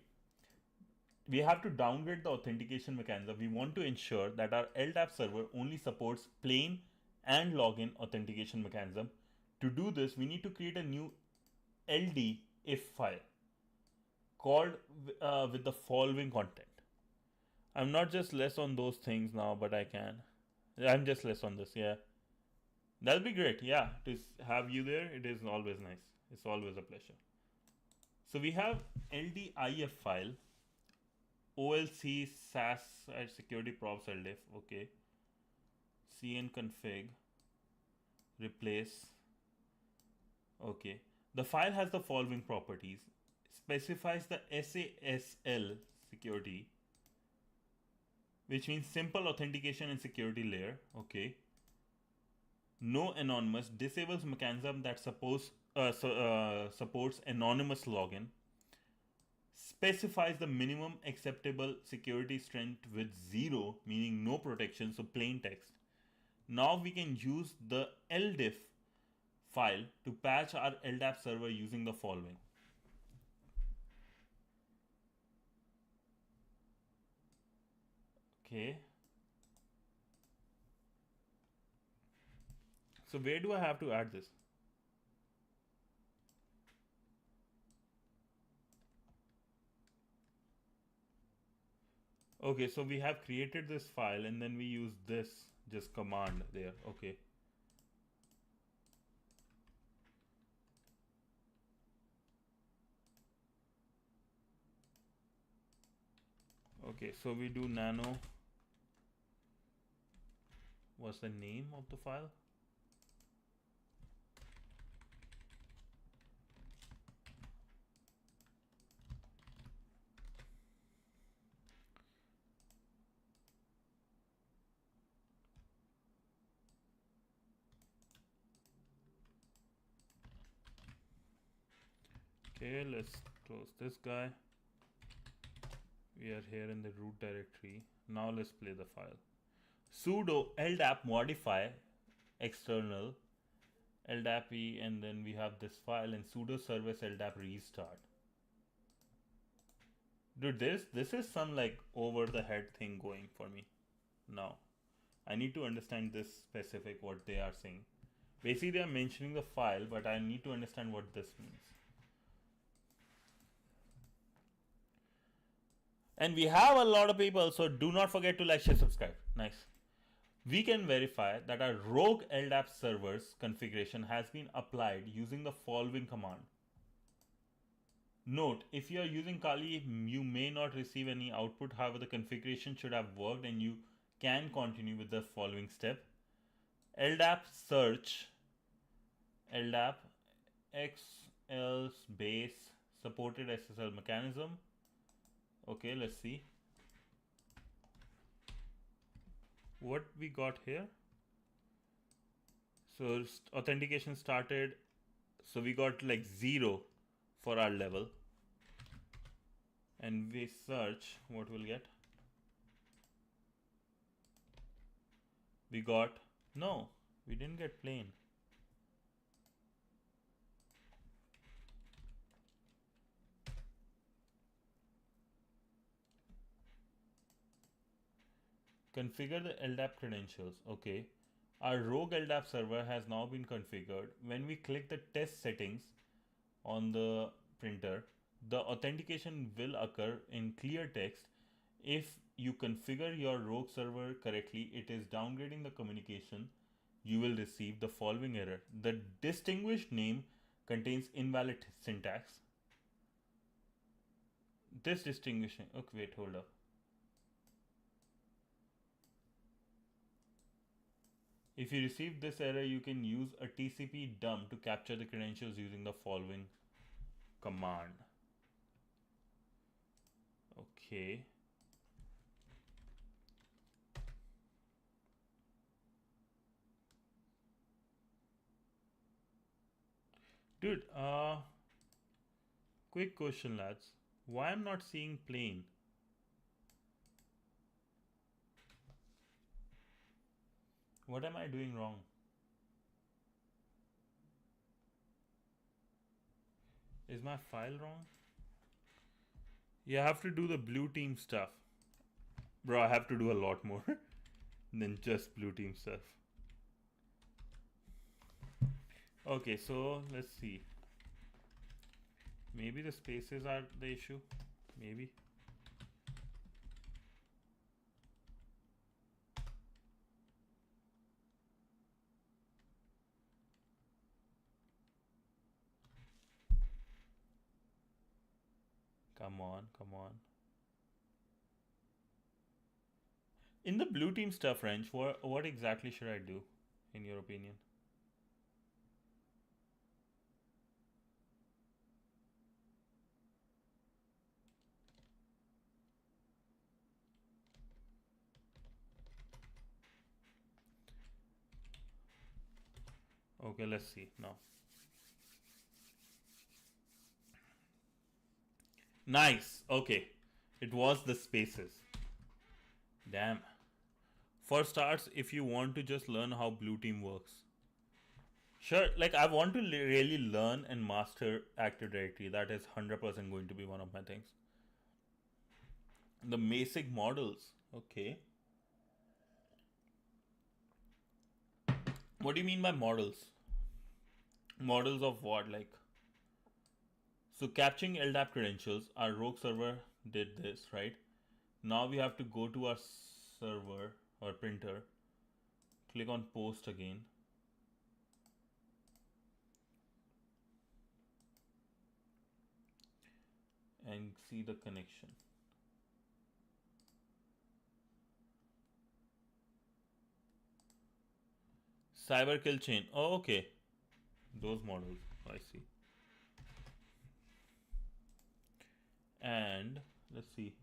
We have to downgrade the authentication mechanism. We want to ensure that our LDAP server only supports plain and login authentication mechanism. To do this, we need to create a new LD if file called with the following content. I'm not just less on those things now, but I'm just less on this. Yeah, that'll be great. Yeah, to have you there, it is always nice. It's always a pleasure. So we have LDIF file, OLC SAS security props LDIF. Okay. cnconfig replace. Okay, the file has the following properties. Specifies the SASL security, which means simple authentication and security layer. Okay. No anonymous, disables mechanism that supports anonymous login. Specifies the minimum acceptable security strength with 0, meaning no protection, so plain text. Now we can use the ldiff file to patch our LDAP server using the following. Okay. So where do I have to add this? Okay, so we have created this file and then we use this just command there. Okay. Okay, so we do nano. What's the name of the file? Okay, let's close this guy. We are here in the root directory. Now let's play the file. Sudo ldap modify external ldap e, and then we have this file, and sudo service ldap restart. Dude, this is some like over the head thing going for me now. I need to understand this specific what they are saying. Basically, they are mentioning the file, but I need to understand what this means. And we have a lot of people, so do not forget to like, share, subscribe. Nice. We can verify that our rogue LDAP server's configuration has been applied using the following command. Note, if you are using Kali, you may not receive any output. However, the configuration should have worked and you can continue with the following step. LDAP search LDAP XL's base supported SSL mechanism. Okay, let's see what we got here. So authentication started, so we got like 0 for our level, and we search what we'll get. We got no, we didn't get plain. Configure the LDAP credentials. Okay, our rogue LDAP server has now been configured. When we click the test settings on the printer, the authentication will occur in clear text. If you configure your rogue server correctly, it is downgrading the communication. You will receive the following error. The distinguished name contains invalid syntax. This distinguishing. Okay, wait, hold up. If you receive this error, you can use a TCP dump to capture the credentials using the following command. Okay. Dude, quick question, lads. Why I'm not seeing plain? What am I doing wrong? Is my file wrong? You have to do the blue team stuff. Bro, I have to do a lot more than just blue team stuff. Okay, so let's see. Maybe the spaces are the issue. Maybe. Come on, come on. In the blue team stuff, Wrench, what exactly should I do, in your opinion? Okay, let's see now. Nice. Okay, it was the spaces. Damn. For starts, if you want to just learn how blue team works. Sure, like I want to really learn and master Active Directory. That is 100% going to be one of my things. The basic models. Okay. What do you mean by models? Models of what? Like, so capturing LDAP credentials, our rogue server did this, right? Now we have to go to our server or printer, click on post again, and see the connection. Cyber kill chain. Oh, okay. Those models. I see. And let's see.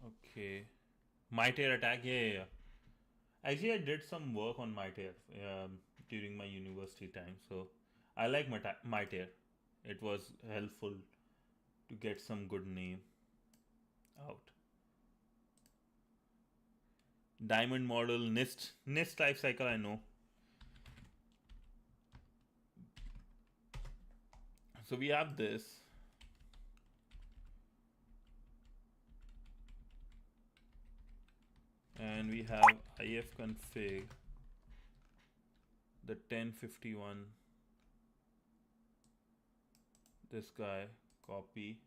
Okay. MyTair attack. Yeah, yeah, yeah. Actually, I did some work on MyTair during my university time. So I like MyTair. It was helpful to get some good name out. Diamond model, NIST life cycle, I know. So we have this. And we have ifconfig, the 1051, this guy, copy,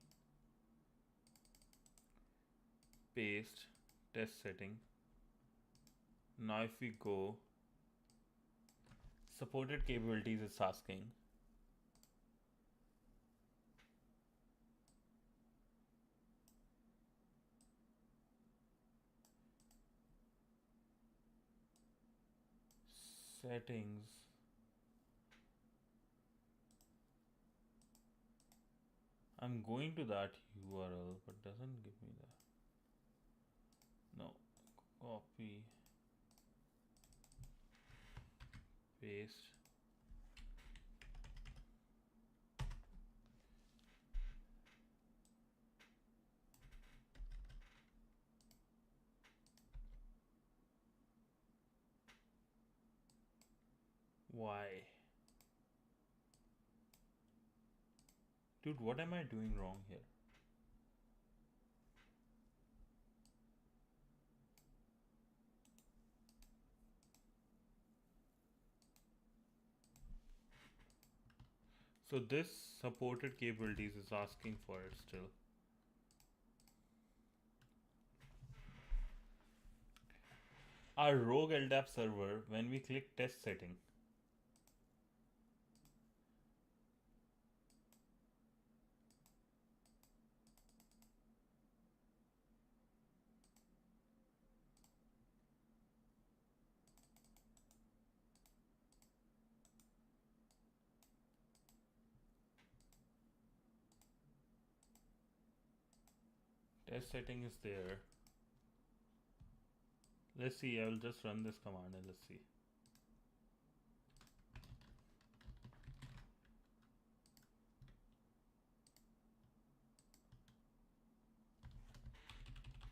paste, test setting. Now if we go, supported capabilities is asking. Settings. I'm going to that URL, but doesn't give me that. No. Copy. Paste. Why? Dude, what am I doing wrong here? So this supported capabilities is asking for it still. Our rogue LDAP server, when we click test setting, test setting is there. Let's see, I will just run this command and let's see.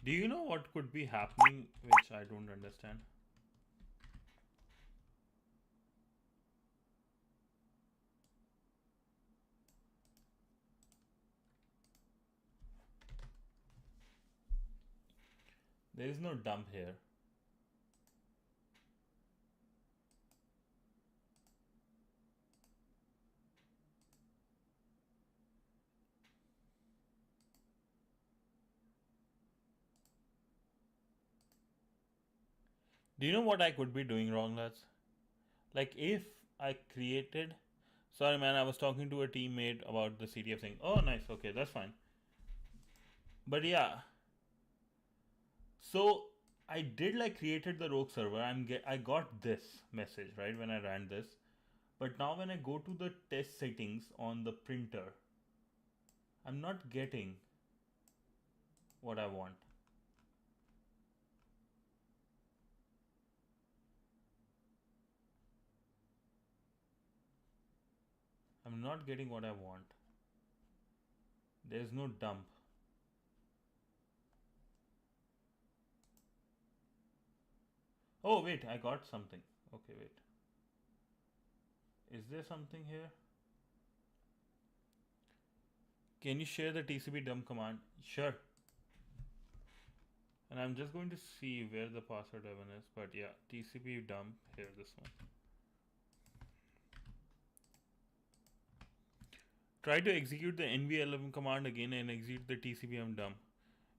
Do you know what could be happening which I don't understand? There is no dump here. Do you know what I could be doing wrong, lads? Like if I created, sorry man, I was talking to a teammate about the CTF thing. Oh nice, okay, that's fine. But yeah, so I did like created the rogue server. I got this message right when I ran this. But now when I go to the test settings on the printer, I'm not getting what I want. I'm not getting what I want. There's no dump. Oh wait, I got something. Okay, wait. Is there something here? Can you share the TCP dump command? Sure. And I'm just going to see where the password 11 is. But yeah, TCP dump here, this one. Try to execute the nv11 command again and execute the TCP dump.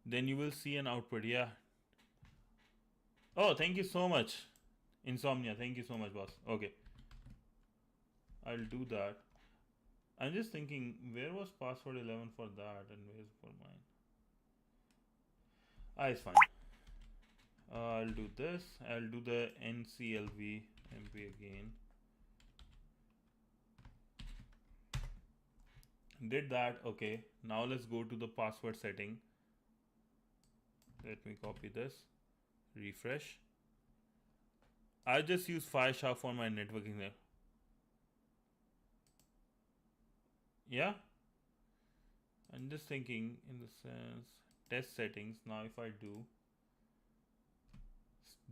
Then you will see an output. Yeah. Oh, thank you so much. Insomnia, thank you so much, boss. Okay. I'll do that. I'm just thinking, where was password 11 for that and where's for mine? Ah, it's fine. I'll do this. I'll do the nclv mp again. Did that. Okay. Now let's go to the password setting. Let me copy this. Refresh. I'll just use Fireshark for my networking there. Yeah. I'm just thinking in the sense test settings. Now if I do,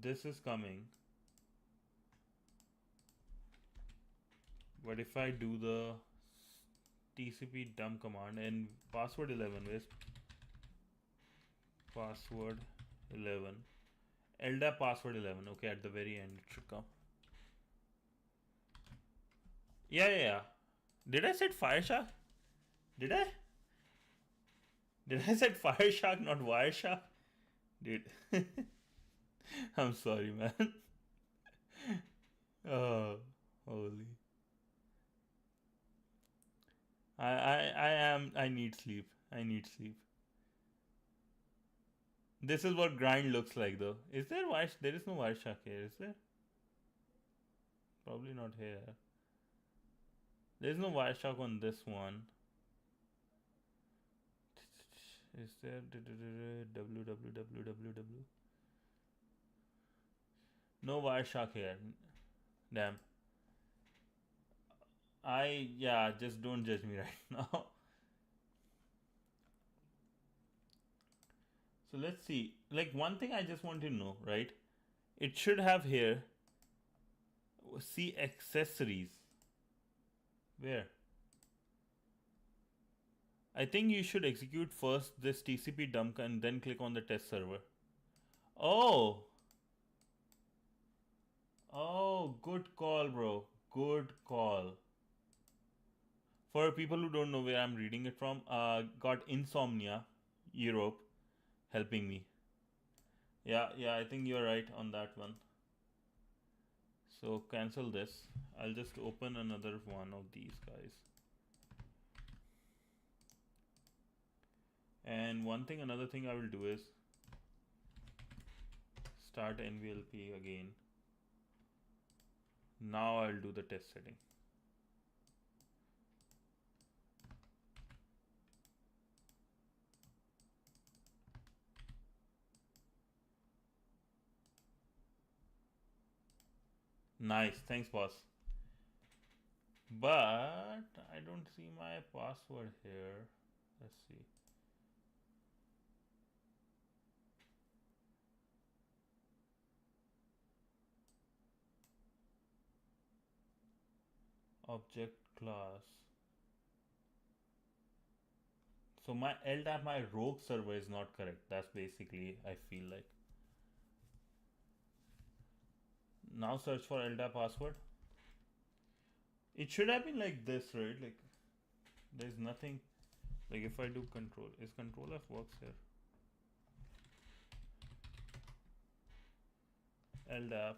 this is coming. But if I do the TCP dump command and password 11 is password 11 LDAP password 11. Okay, at the very end it should come. Yeah. Did I set Fireshark? Did I? Did I set Fireshark, not Wireshark? Dude. I'm sorry, man. Oh, holy. I need sleep. I need sleep. This is what grind looks like though. Is there there is no Wireshark here, is there? Probably not here. There's no Wireshark on this one. Is there www? No Wireshark here. Damn. Just don't judge me right now. So let's see. Like one thing I just want to know, right? It should have here. See accessories. Where? I think you should execute first this TCP dump and then click on the test server. Oh. Oh, good call, bro. Good call. For people who don't know where I'm reading it from, got Insomnia, Europe, helping me. Yeah, I think you're right on that one. So cancel this. I'll just open another one of these guys. And another thing I will do is start NVLP again. Now I'll do the test setting. Nice, thanks boss. But I don't see my password here. Let's see. Object class. So my LDAP, my rogue server is not correct. That's basically, I feel like. Now search for LDAP password. It should have been like this, right? Like there's nothing. Like if I do control, is control F works here? LDAP.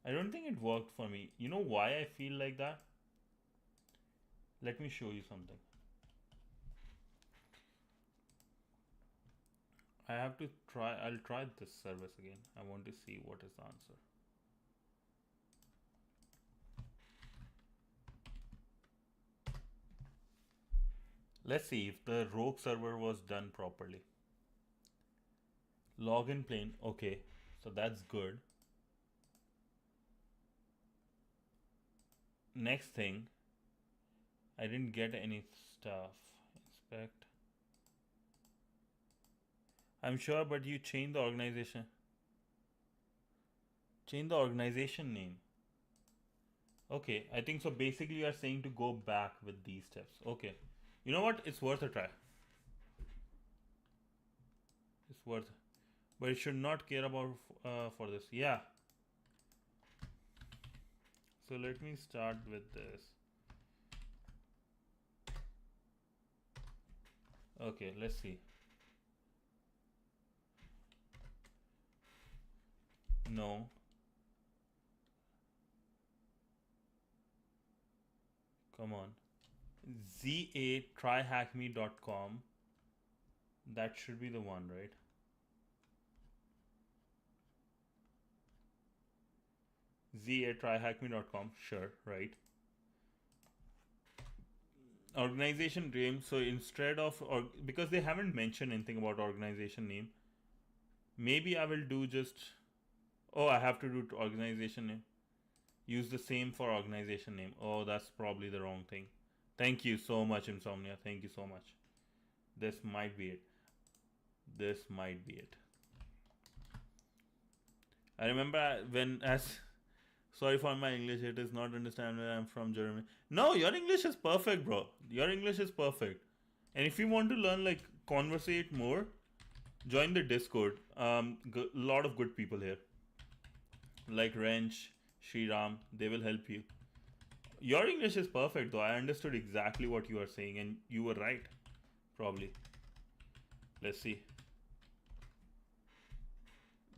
I don't think it worked for me. You know why I feel like that? Let me show you something. I have to try, I'll try this service again. I want to see what is the answer. Let's see if the rogue server was done properly. Login plain, okay, so that's good. Next thing, I didn't get any stuff. Inspect. I'm sure, but you change the organization. Change the organization name. Okay, I think so. Basically, you are saying to go back with these steps. Okay, you know what? It's worth a try. It's worth, but it should not care about for this. Yeah. So let me start with this. Okay, let's see. No. Come on. ZA TryHackMe.com. That should be the one, right? ZA TryHackMe.com. Sure, right? Organization name. So instead of, or because they haven't mentioned anything about organization name, maybe I will do just, oh, I have to do organization name. Use the same for organization name. Oh, that's probably the wrong thing. Thank you so much, Insomnia. Thank you so much. This might be it. This might be it. I remember when, as, sorry for my English, it is not understand where I'm from, Germany. No, your English is perfect, bro. Your English is perfect. And if you want to learn, like, conversate more, join the Discord. Lot of good people here. Like Wrench, Shriram, they will help you. Your English is perfect though. I understood exactly what you are saying and you were right. Probably. Let's see.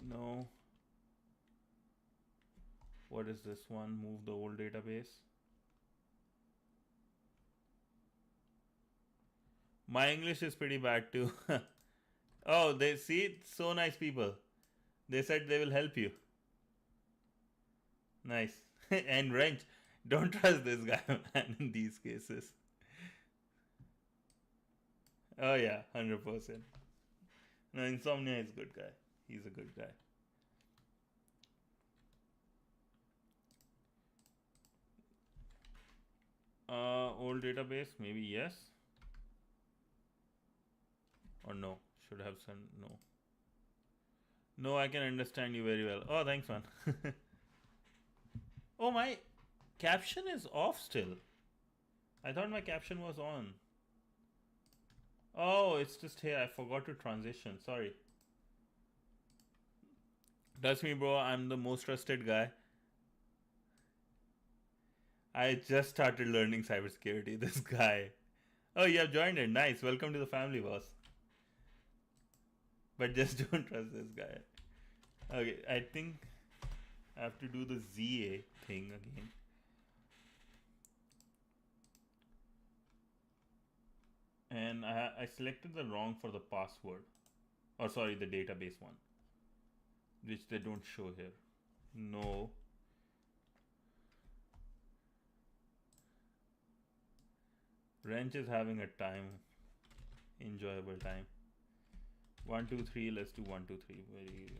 No. What is this one? Move the old database. My English is pretty bad too. Oh, they see, so nice people. They said they will help you. Nice. And Wrench, don't trust this guy, man, in these cases. Oh yeah, 100%. No, Insomnia is a good guy. He's a good guy. Old database, maybe yes. Or no. Should have said no. No, I can understand you very well. Oh, thanks, man. Oh, my caption is off still. I thought my caption was on. Oh, it's just here. I forgot to transition. Sorry. Trust me, bro. I'm the most trusted guy. I just started learning cybersecurity. This guy. Oh, you have joined it. Nice. Welcome to the family, boss. But just don't trust this guy. Okay, I think I have to do the ZA thing again. And I selected the wrong for the password. Or sorry, the database one. Which they don't show here. No. Wrench is having a time. Enjoyable time. 1, 2, 3. Let's do 1, 2, 3. Very.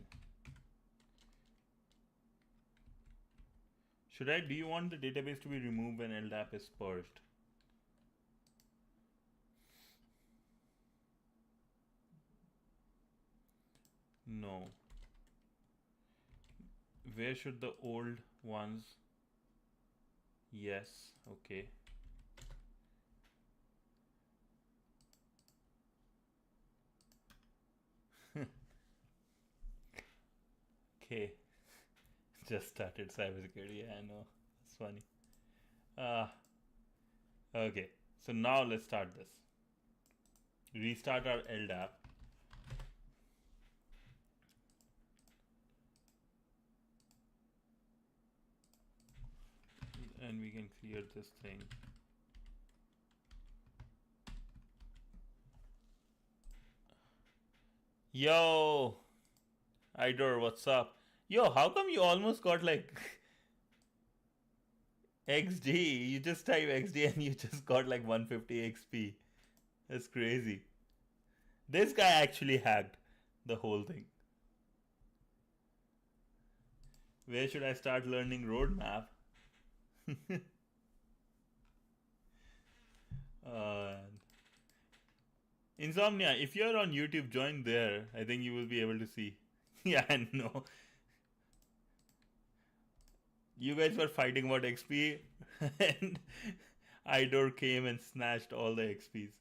Should I? Do you want the database to be removed when LDAP is purged? No. Where should the old ones? Yes. Okay. Okay. Just started cybersecurity. Yeah, I know. It's funny. Okay. So now let's start this. Restart our LDAP. and we can clear this thing. Yo, Idor, what's up? Yo, how come you almost got like XD? You just type XD and you just got like 150 XP. That's crazy. This guy actually hacked the whole thing. Where should I start learning roadmap? uh, Insomnia, if you're on YouTube, join there. I think you will be able to see. Yeah, I know. You guys were fighting about XP, and Idor came and snatched all the XPs.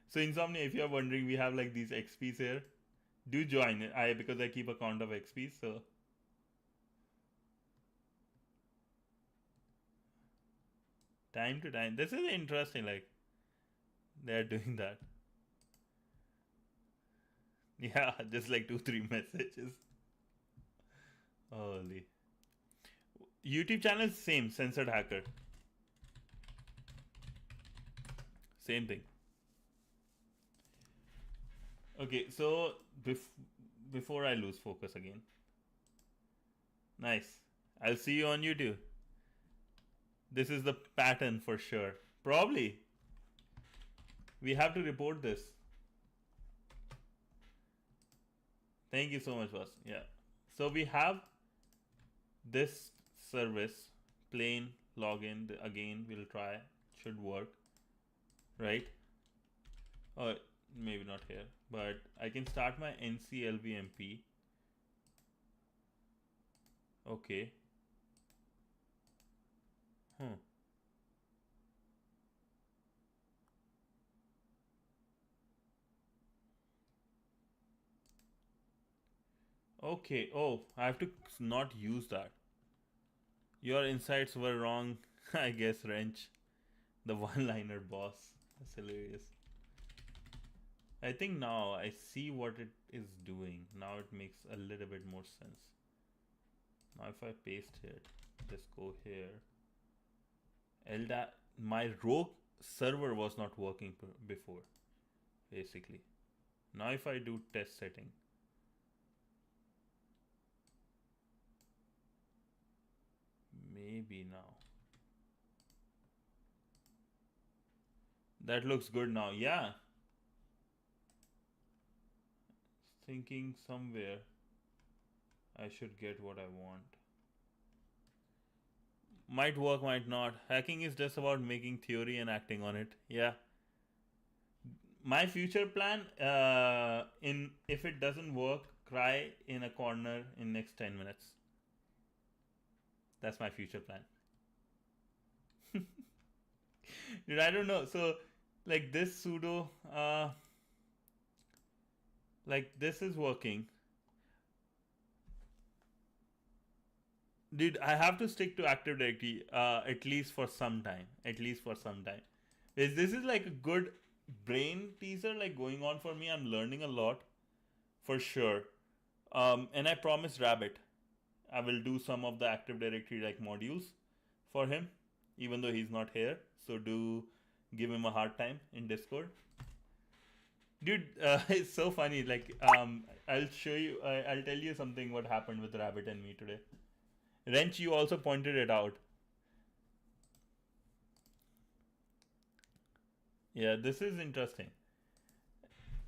So Insomnia, if you're wondering, we have like these XPs here. Do join it. Because I keep a count of XPs, so time to time. This is interesting, like they're doing that. Yeah, just like 2-3 messages. Holy. YouTube channel same, censored hacker. Same thing. Okay, so before I lose focus again. Nice. I'll see you on YouTube. This is the pattern for sure. Probably. We have to report this. Thank you so much, boss. Yeah. So we have this service, plain login. Again, we'll try. Should work. Right? Or maybe not here. But I can start my NCLVMP. Okay. Okay. Oh, I have to not use that. Your insights were wrong, I guess, Wrench. The one-liner boss. That's hilarious. I think now I see what it is doing. Now it makes a little bit more sense. Now if I paste it, just go here. My rogue server was not working before, basically. Now if I do test setting, maybe now. That looks good now. Yeah. Thinking somewhere I should get what I want. Might work, might not. Hacking is just about making theory and acting on it. Yeah. My future plan, if it doesn't work, cry in a corner in next 10 minutes. That's my future plan. Dude, I don't know. So, like this sudo, like this is working. Dude, I have to stick to Active Directory at least for some time. At least for some time. This is like a good brain teaser like going on for me. I'm learning a lot for sure. And I promised Rabbit I will do some of the Active Directory like modules for him, even though he's not here. So do give him a hard time in Discord. Dude, it's so funny. Like, I'll show you. I'll tell you something what happened with Rabbit and me today. Wrench, you also pointed it out. Yeah, this is interesting.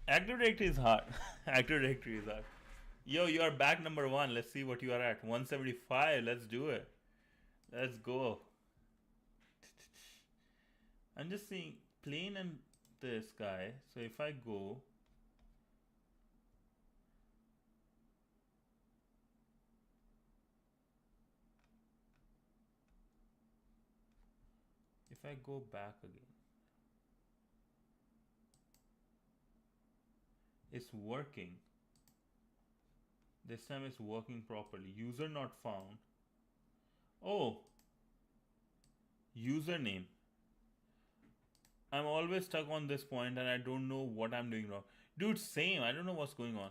Active Directory is hard. Active Directory is hard. Yo, you are back number 1. Let's see what you are at. 175. Let's do it. Let's go. I'm just seeing plain and this guy. So if I go, back again, it's working. This time it's working properly. User not found. Oh, username. I'm always stuck on this point and I don't know what I'm doing wrong. Dude, same. I don't know what's going on.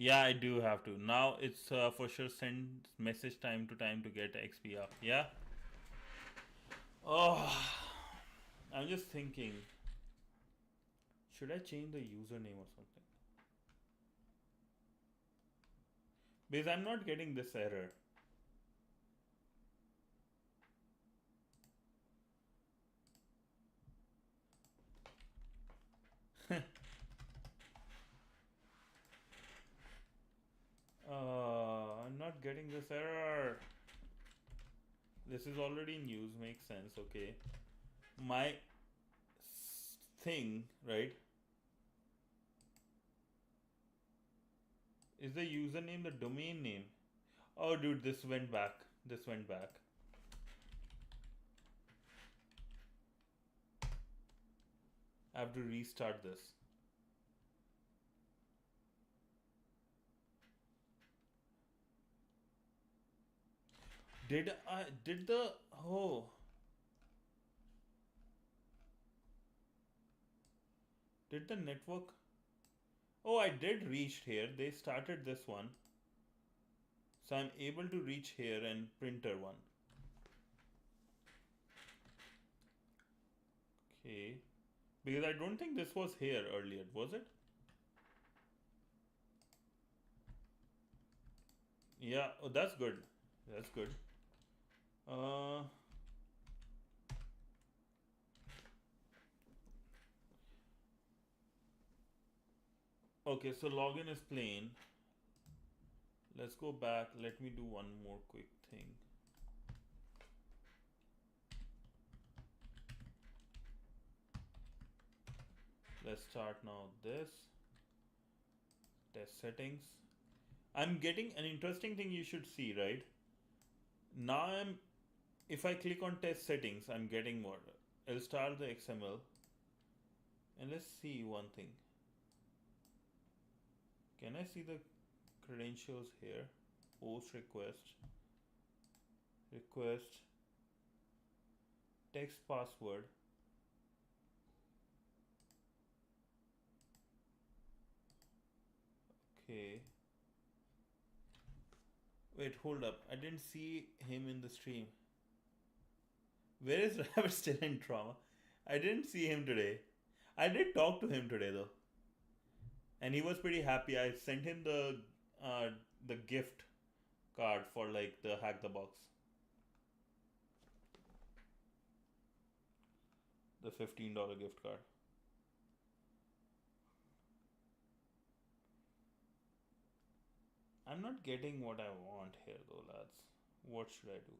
Yeah, I do have to. Now it's for sure send message time to get XP up. Yeah. Oh, I'm just thinking, should I change the username or something? Because I'm not getting this error. I'm not getting this error. This is already in use, makes sense, okay. My thing, right, is the username the domain name? Oh, dude, this went back. This went back. I have to restart this. Did the, oh, did the network, oh, I did reach here. They started this one. So I'm able to reach here and printer one. Okay. Because I don't think this was here earlier, was it? Yeah, oh, that's good. That's good. Uh, okay, so login is plain. Let's go back. Let me do one more quick thing. Let's start now this. Test settings. I'm getting an interesting thing you should see, right? Now if I click on test settings, I'm getting what? I'll start the XML. And let's see one thing. Can I see the credentials here? Post request. Request. Text password. Okay. Wait, hold up. I didn't see him in the stream. Where is Rabbit still in trauma? I didn't see him today. I did talk to him today though. And he was pretty happy. I sent him the gift card for like the hack the box. The $15 gift card. I'm not getting what I want here though, lads. What should I do?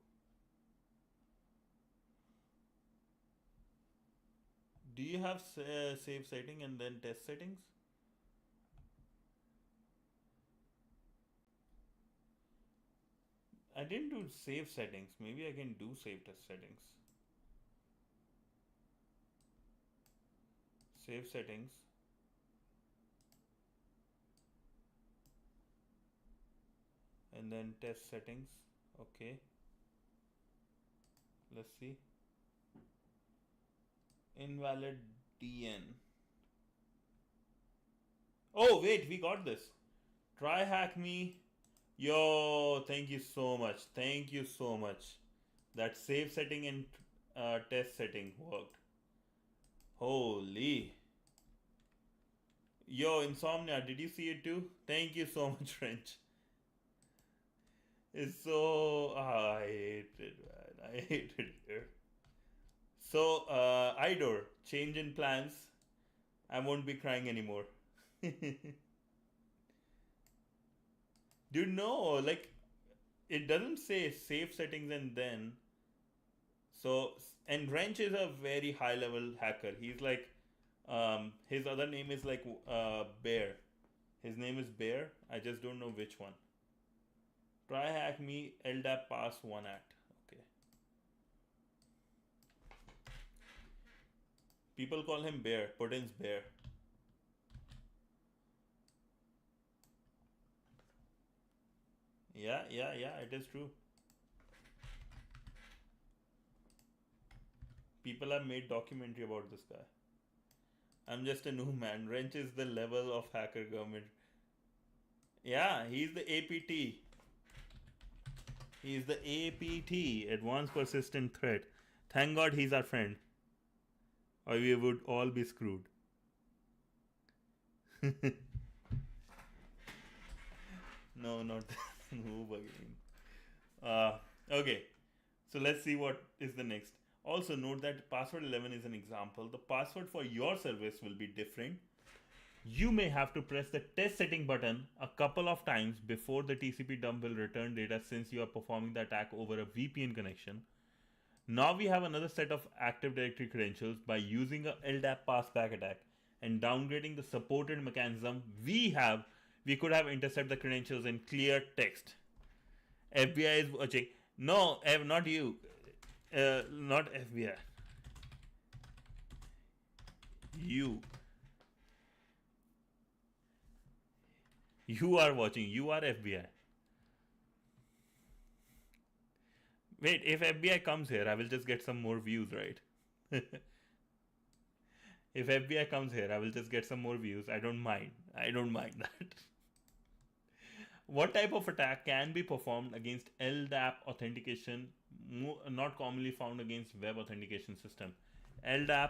Do you have save setting and then test settings? I didn't do save settings. Maybe I can do save test settings. Save settings. And then test settings. Okay. Let's see. Invalid DN. Oh, wait, we got this. TryHackMe. Yo, thank you so much. Thank you so much. That save setting and test setting worked. Holy. Yo, Insomnia, did you see it too? Thank you so much, French. It's so. I hate it, man. I hate it here. So, Idor, change in plans. I won't be crying anymore. Dude, no, like, it doesn't say save settings and then. So, and Wrench is a very high level hacker. He's like, his other name is like Bear. His name is Bear. I just don't know which one. Try hack me LDAP pass 1 act. Okay. People call him Bear. Putin's Bear. Yeah, it is true. People have made documentary about this guy. I'm just a new man. Wrench is the level of hacker government. Yeah, he's the APT. He's the APT, Advanced Persistent Threat. Thank God he's our friend, or we would all be screwed. No, not move again. Okay, so let's see what is the next. Also, note that password 11 is an example. The password for your service will be different. You may have to press the test setting button a couple of times before the TCP dump will return data since you are performing the attack over a VPN connection. Now we have another set of Active Directory credentials by using a LDAP passback attack and downgrading the supported mechanism we could have intercepted the credentials in clear text. FBI is watching. No, not you. Not FBI. You. You are watching. You are FBI. Wait, if FBI comes here, I will just get some more views, right? If FBI comes here, I will just get some more views. I don't mind. I don't mind that. What type of attack can be performed against LDAP authentication, not commonly found against web authentication system? LDAP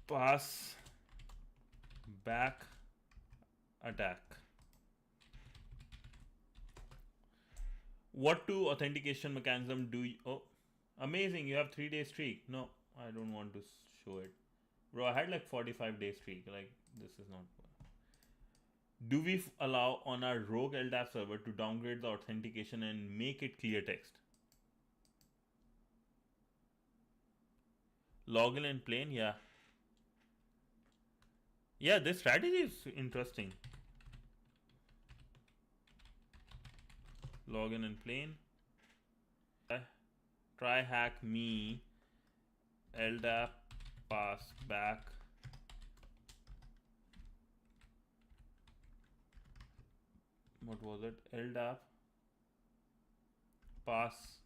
pass back attack. What two authentication mechanism do you... Oh, amazing, you have 3 day streak. No, I don't want to show it. Bro, I had like 45 day streak. Like, this is not... Do we allow on our rogue LDAP server to downgrade the authentication and make it clear text? Login in plain, yeah. Yeah, this strategy is interesting. Login in plain. TryHackMe LDAP pass back. What was it? LDAP pass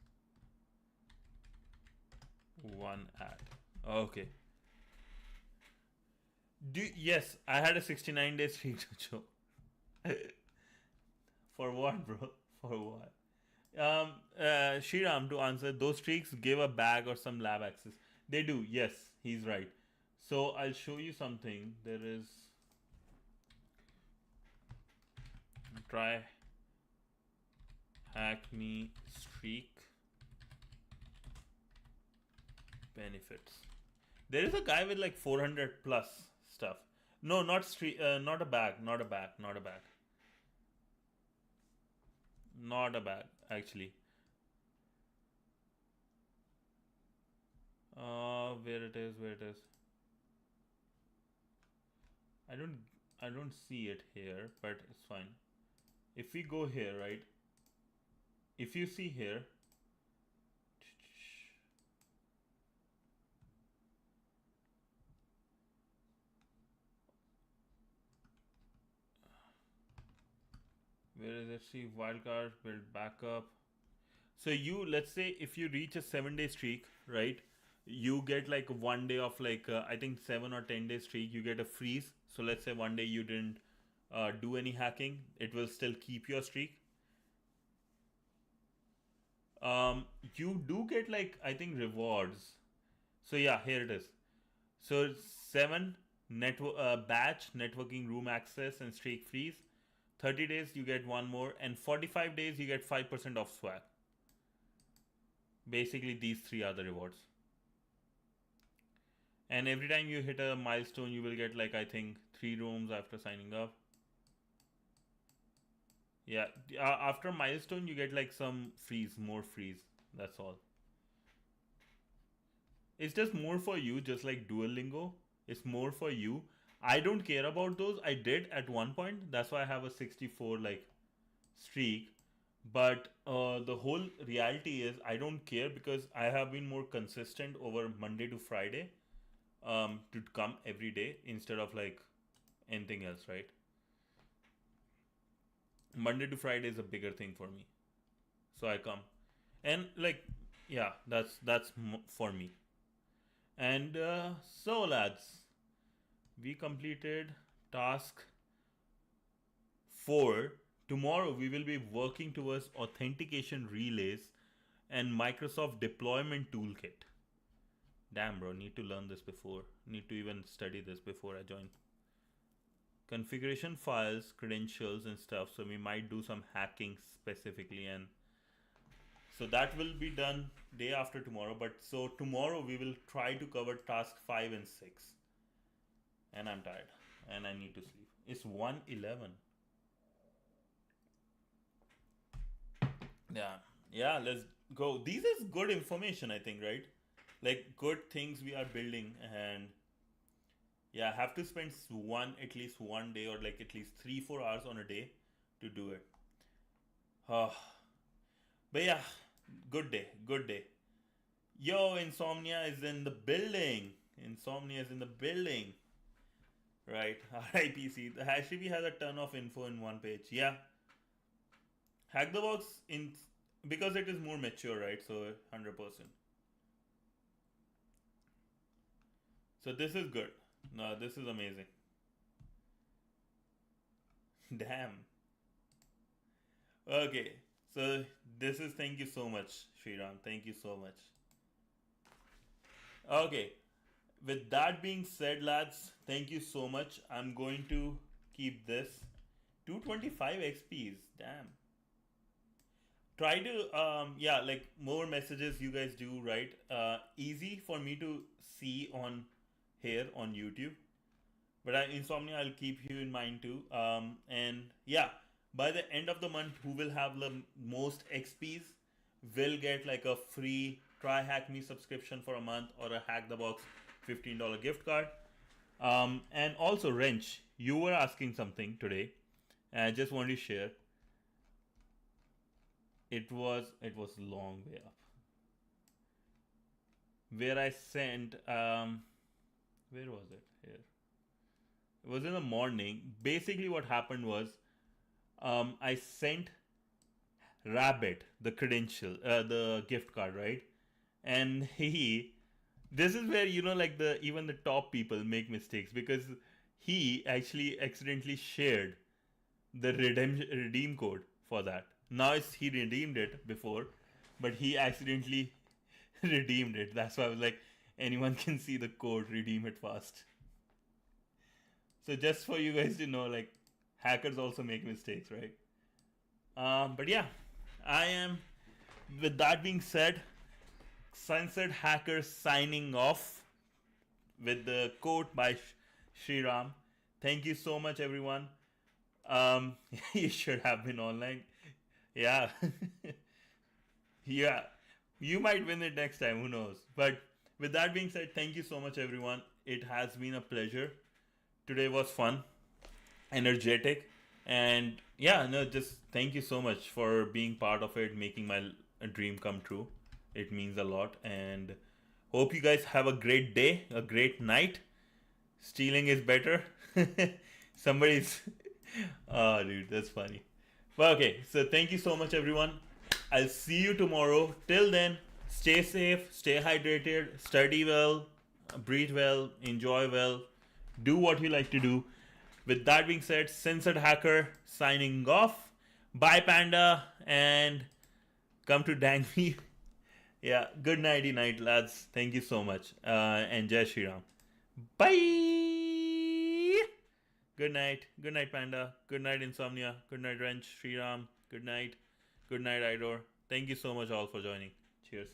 one at. Okay. Yes, I had a 69 day streak to show. For what, bro? For what? Shriram, to answer, those streaks give a bag or some lab access. They do, yes, he's right. So I'll show you something. There is try hack me streak benefits. There is a guy with like 400 plus stuff. No, not streak, not a bag, not a bag, not a bag. Not a bag, actually. Where it is, where it is. I don't see it here, but it's fine. If we go here, right? If you see here, where is it? See wildcard, build backup. So let's say if you reach a 7 day streak, right? You get like 1 day of like I think 7 or 10 day streak. You get a freeze. So let's say 1 day you didn't do any hacking, it will still keep your streak. You do get like I think rewards. So yeah, here it is. So batch networking room access and streak freeze. 30 days you get one more, and 45 days you get 5% off swag. Basically, these three are the rewards. And every time you hit a milestone, you will get like I think 3 rooms after signing up. Yeah, after milestone you get like some more freeze. That's all. It's just more for you, just like Duolingo. It's more for you. I don't care about those. I did at one point. That's why I have a 64 like streak. But the whole reality is I don't care because I have been more consistent over Monday to Friday to come every day instead of like anything else, right? Monday to Friday is a bigger thing for me. So I come. And like, yeah, that's for me. And so lads, we completed task 4. Tomorrow we will be working towards authentication relays and Microsoft deployment toolkit. Damn, bro, need to learn this before. Need to even study this before I join. Configuration files, credentials, and stuff. So we might do some hacking specifically, and so that will be done day after tomorrow. But so tomorrow we will try to cover task 5 and 6. And I'm tired, and I need to sleep. It's 1:11. Yeah, let's go. These is good information, I think, right? Like good things we are building, and yeah, have to spend at least one day, or like at least 3-4 hours on a day to do it. Oh, but yeah, good day, good day. Yo, Insomnia is in the building. Insomnia is in the building. Right, RIPC. The HashTV has a ton of info in one page. Yeah, Hack the Box in because it is more mature, right? So 100%. So this is good. No, this is amazing. Damn. Okay, so this is thank you so much, Sriram. Thank you so much. Okay, with that being said, lads, thank you so much. I'm going to keep this 225 XPs. Damn. Try to yeah, like more messages you guys do, right? Easy for me to see on here on YouTube. But Insomnia, I'll keep you in mind too. And yeah, by the end of the month, who will have the most XPs will get like a free TryHackMe subscription for a month, or a Hack the Box $15 gift card. And also, Wrench, you were asking something today, and I just want to share. It was long way up. Where I sent where was it? Here. It was in the morning. Basically, what happened was I sent Rabbit the credential, the gift card, right? And this is where like the even the top people make mistakes, because he actually accidentally shared the redeem code for that. Now he redeemed it before, but he accidentally redeemed it. That's why I was like, anyone can see the code, redeem it fast. So just for you guys to know, like, hackers also make mistakes, right? But yeah, I am. With that being said, Sunset Hacker signing off with the quote by Sriram. Thank you so much, everyone. You should have been online. Yeah. Yeah. You might win it next time, who knows? But with that being said, thank you so much, everyone. It has been a pleasure. Today was fun, energetic, and yeah, no, just thank you so much for being part of it, making my dream come true. It means a lot, and hope you guys have a great day, a great night. Stealing is better. Somebody's. Oh, dude, that's funny. But okay, so thank you so much, everyone. I'll see you tomorrow. Till then, stay safe, stay hydrated, study well, breathe well, enjoy well, do what you like to do. With that being said, Censored Hacker signing off. Bye, Panda, and come to Dang Me. Yeah, good nighty night, lads. Thank you so much. And Jai Shri Ram. Bye. Good night. Good night, Panda. Good night, Insomnia. Good night, Wrench. Sri Ram. Good night. Good night, Idor. Thank you so much all for joining. Cheers.